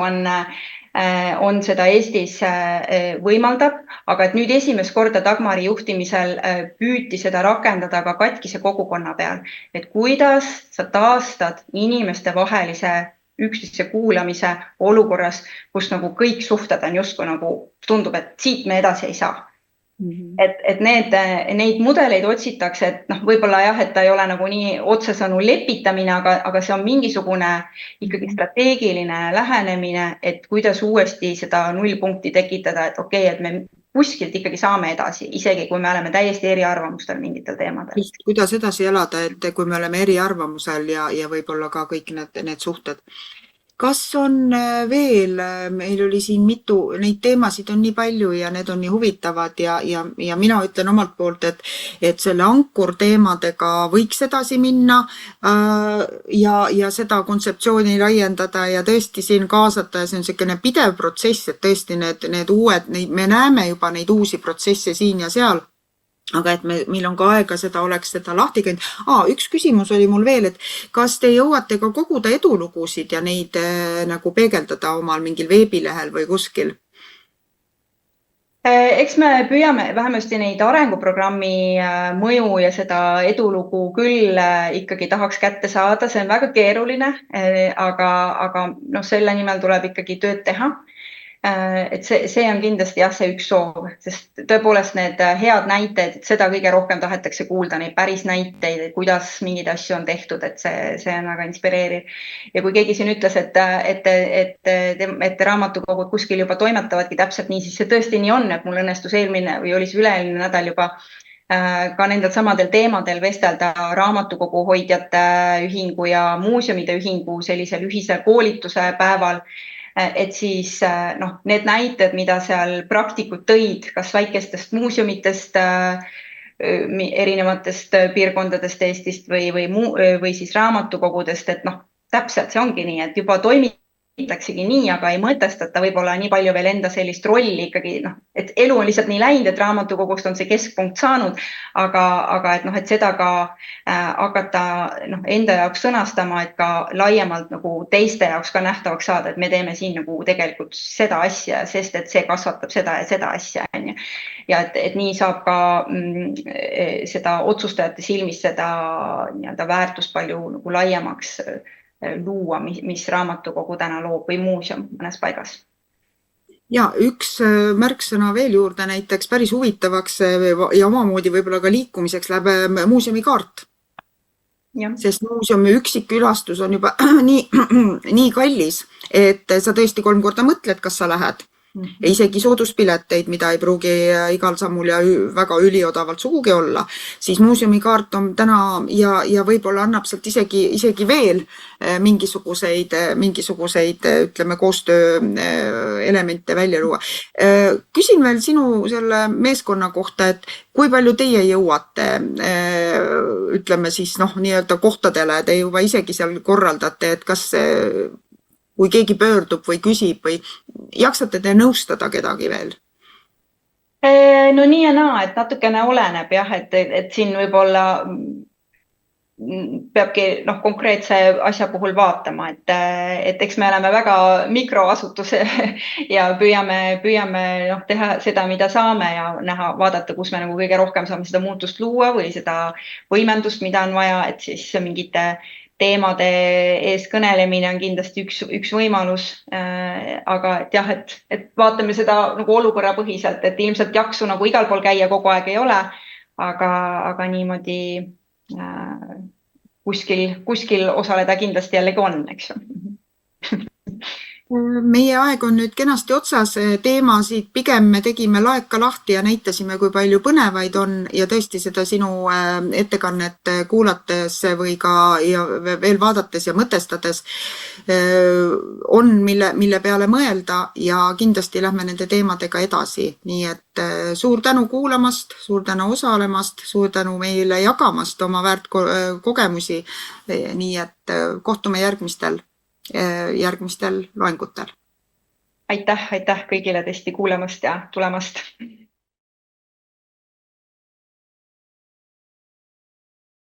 on seda Eestis võimaldab, aga et nüüd esimest korda Dagmari juhtimisel püüti seda rakendada ka katkise kogukonna peal, et kuidas sa taastad inimeste vahelise üksteise kuulamise olukorras, kus nagu kõik suhted on justkui nagu tundub, et siit me edasi ei saa. Et neid mudeleid otsitakse, et noh, võib-olla jah, et ta ei ole nagu nii otsesõnu lepitamine, aga see on mingisugune ikkagi strateegiline lähenemine, et kuidas uuesti seda nullpunkti tekitada, et okei, et me kuskilt ikkagi saame edasi, isegi kui me oleme täiesti eriarvamustel mingitel teemadel. Kuidas edasi elada, et kui me oleme eriarvamusel ja võib-olla ka kõik need suhted. Kas on veel, meil oli siin mitu, neid teemasid on nii palju ja need on nii huvitavad ja mina ütlen omalt poolt, et selle ankur teemadega võiks edasi minna ja seda kontseptsiooni laiendada ja tõesti siin kaasata ja see on selline pidev protsess, et tõesti need uued, me näeme juba neid uusi protsesse siin ja seal. Aga et meil on ka aega oleks seda lahti käinud. Üks küsimus oli mul veel, et kas te jõuate ka koguda edulugusid ja neid nagu peegeldada omal mingil veebilehel või kuskil? Eks me püüame vähemasti neid arenguprogrammi mõju ja seda edulugu küll ikkagi tahaks kätte saada. See on väga keeruline, aga no, selle nimel tuleb ikkagi tööd teha. Et see on kindlasti jah, see üks soov, sest tõepoolest need head näited, seda kõige rohkem tahetakse kuulda, neid päris näiteid, kuidas mingeid asju on tehtud, et see on väga inspireeriv. Ja kui keegi siin ütles, et raamatukogud kuskil juba toimetavadki täpselt nii, siis see tõesti nii on, et mul õnnestus eelmine või oli see üle-eelmine nädal juba ka nendel samadel teemadel vestelda raamatukogu hoidjate ühingu ja muuseumide ühingu sellisel ühisel koolituse päeval. Et siis need näited, mida seal praktikud tõid, kas väikestest muuseumitest, erinevatest piirkondadest Eestist või siis raamatukogudest, et täpselt see ongi nii, et juba toimitaksegi nii, aga ei mõtestata võib-olla nii palju veel enda sellist rolli ikkagi, et elu on lihtsalt nii läinud, et raamatukogust on see keskpunkt saanud, aga et seda ka hakata enda jaoks sõnastama, et ka laiemalt nagu teiste jaoks ka nähtavaks saada, et me teeme siin nagu tegelikult seda asja, sest et see kasvatab seda ja seda asja. Ja et nii saab ka seda otsustajate silmis seda nii-öelda väärtust palju nagu laiemaks luua, mis raamatukogu täna loob või muuseum mõnes paigas. Ja üks märksõna veel juurde näiteks päris huvitavaks ja omamoodi võib-olla ka liikumiseks läheb muuseumikaart. Ja. Sest muuseumi üksikkülastus on juba nii kallis, et sa tõesti 3 korda mõtled, kas sa lähed. Ja isegi sooduspileteid, mida ei pruugi igal sammul ja väga üliodavalt sugugi olla, siis muuseumikaart on täna ja võib-olla annab sealt isegi veel mingisuguseid, ütleme, koostöö elemente välja luua. Küsin veel sinu selle meeskonna kohta, et kui palju teie jõuate, ütleme siis nii-öelda kohtadele, te juba isegi seal korraldate, et kas kui keegi pöördub või küsib või jaksate te nõustada kedagi veel? No nii ja naa, et natukene oleneb jah, et siin võib-olla peabki konkreetse asja puhul vaatama, et eks me oleme väga mikroasutus ja püüame teha seda, mida saame ja vaadata, kus me nagu kõige rohkem saame seda muutust luua või seda võimendust, mida on vaja, et siis mingite teemade ees kõnelemine on kindlasti üks võimalus, aga et jah, et vaatame seda nagu olukorrapõhiselt, et ilmselt jaksu nagu igal pool käia kogu aeg ei ole, aga niimoodi kuskil osaleda kindlasti jällegi on, eks ju. Meie aeg on nüüd kenasti otsas, teemasid pigem me tegime laeka lahti ja näitasime, kui palju põnevaid on ja tõesti seda sinu ettekannet kuulates või ka ja veel vaadates ja mõtestades on, mille peale mõelda ja kindlasti lähme nende teemadega edasi. Nii et suur tänu kuulamast, suur tänu osalemast, suur tänu meile jagamast oma väärt kogemusi. Nii et kohtume järgmistel loengutel. Aitäh kõigile tõesti kuulamast ja tulemast!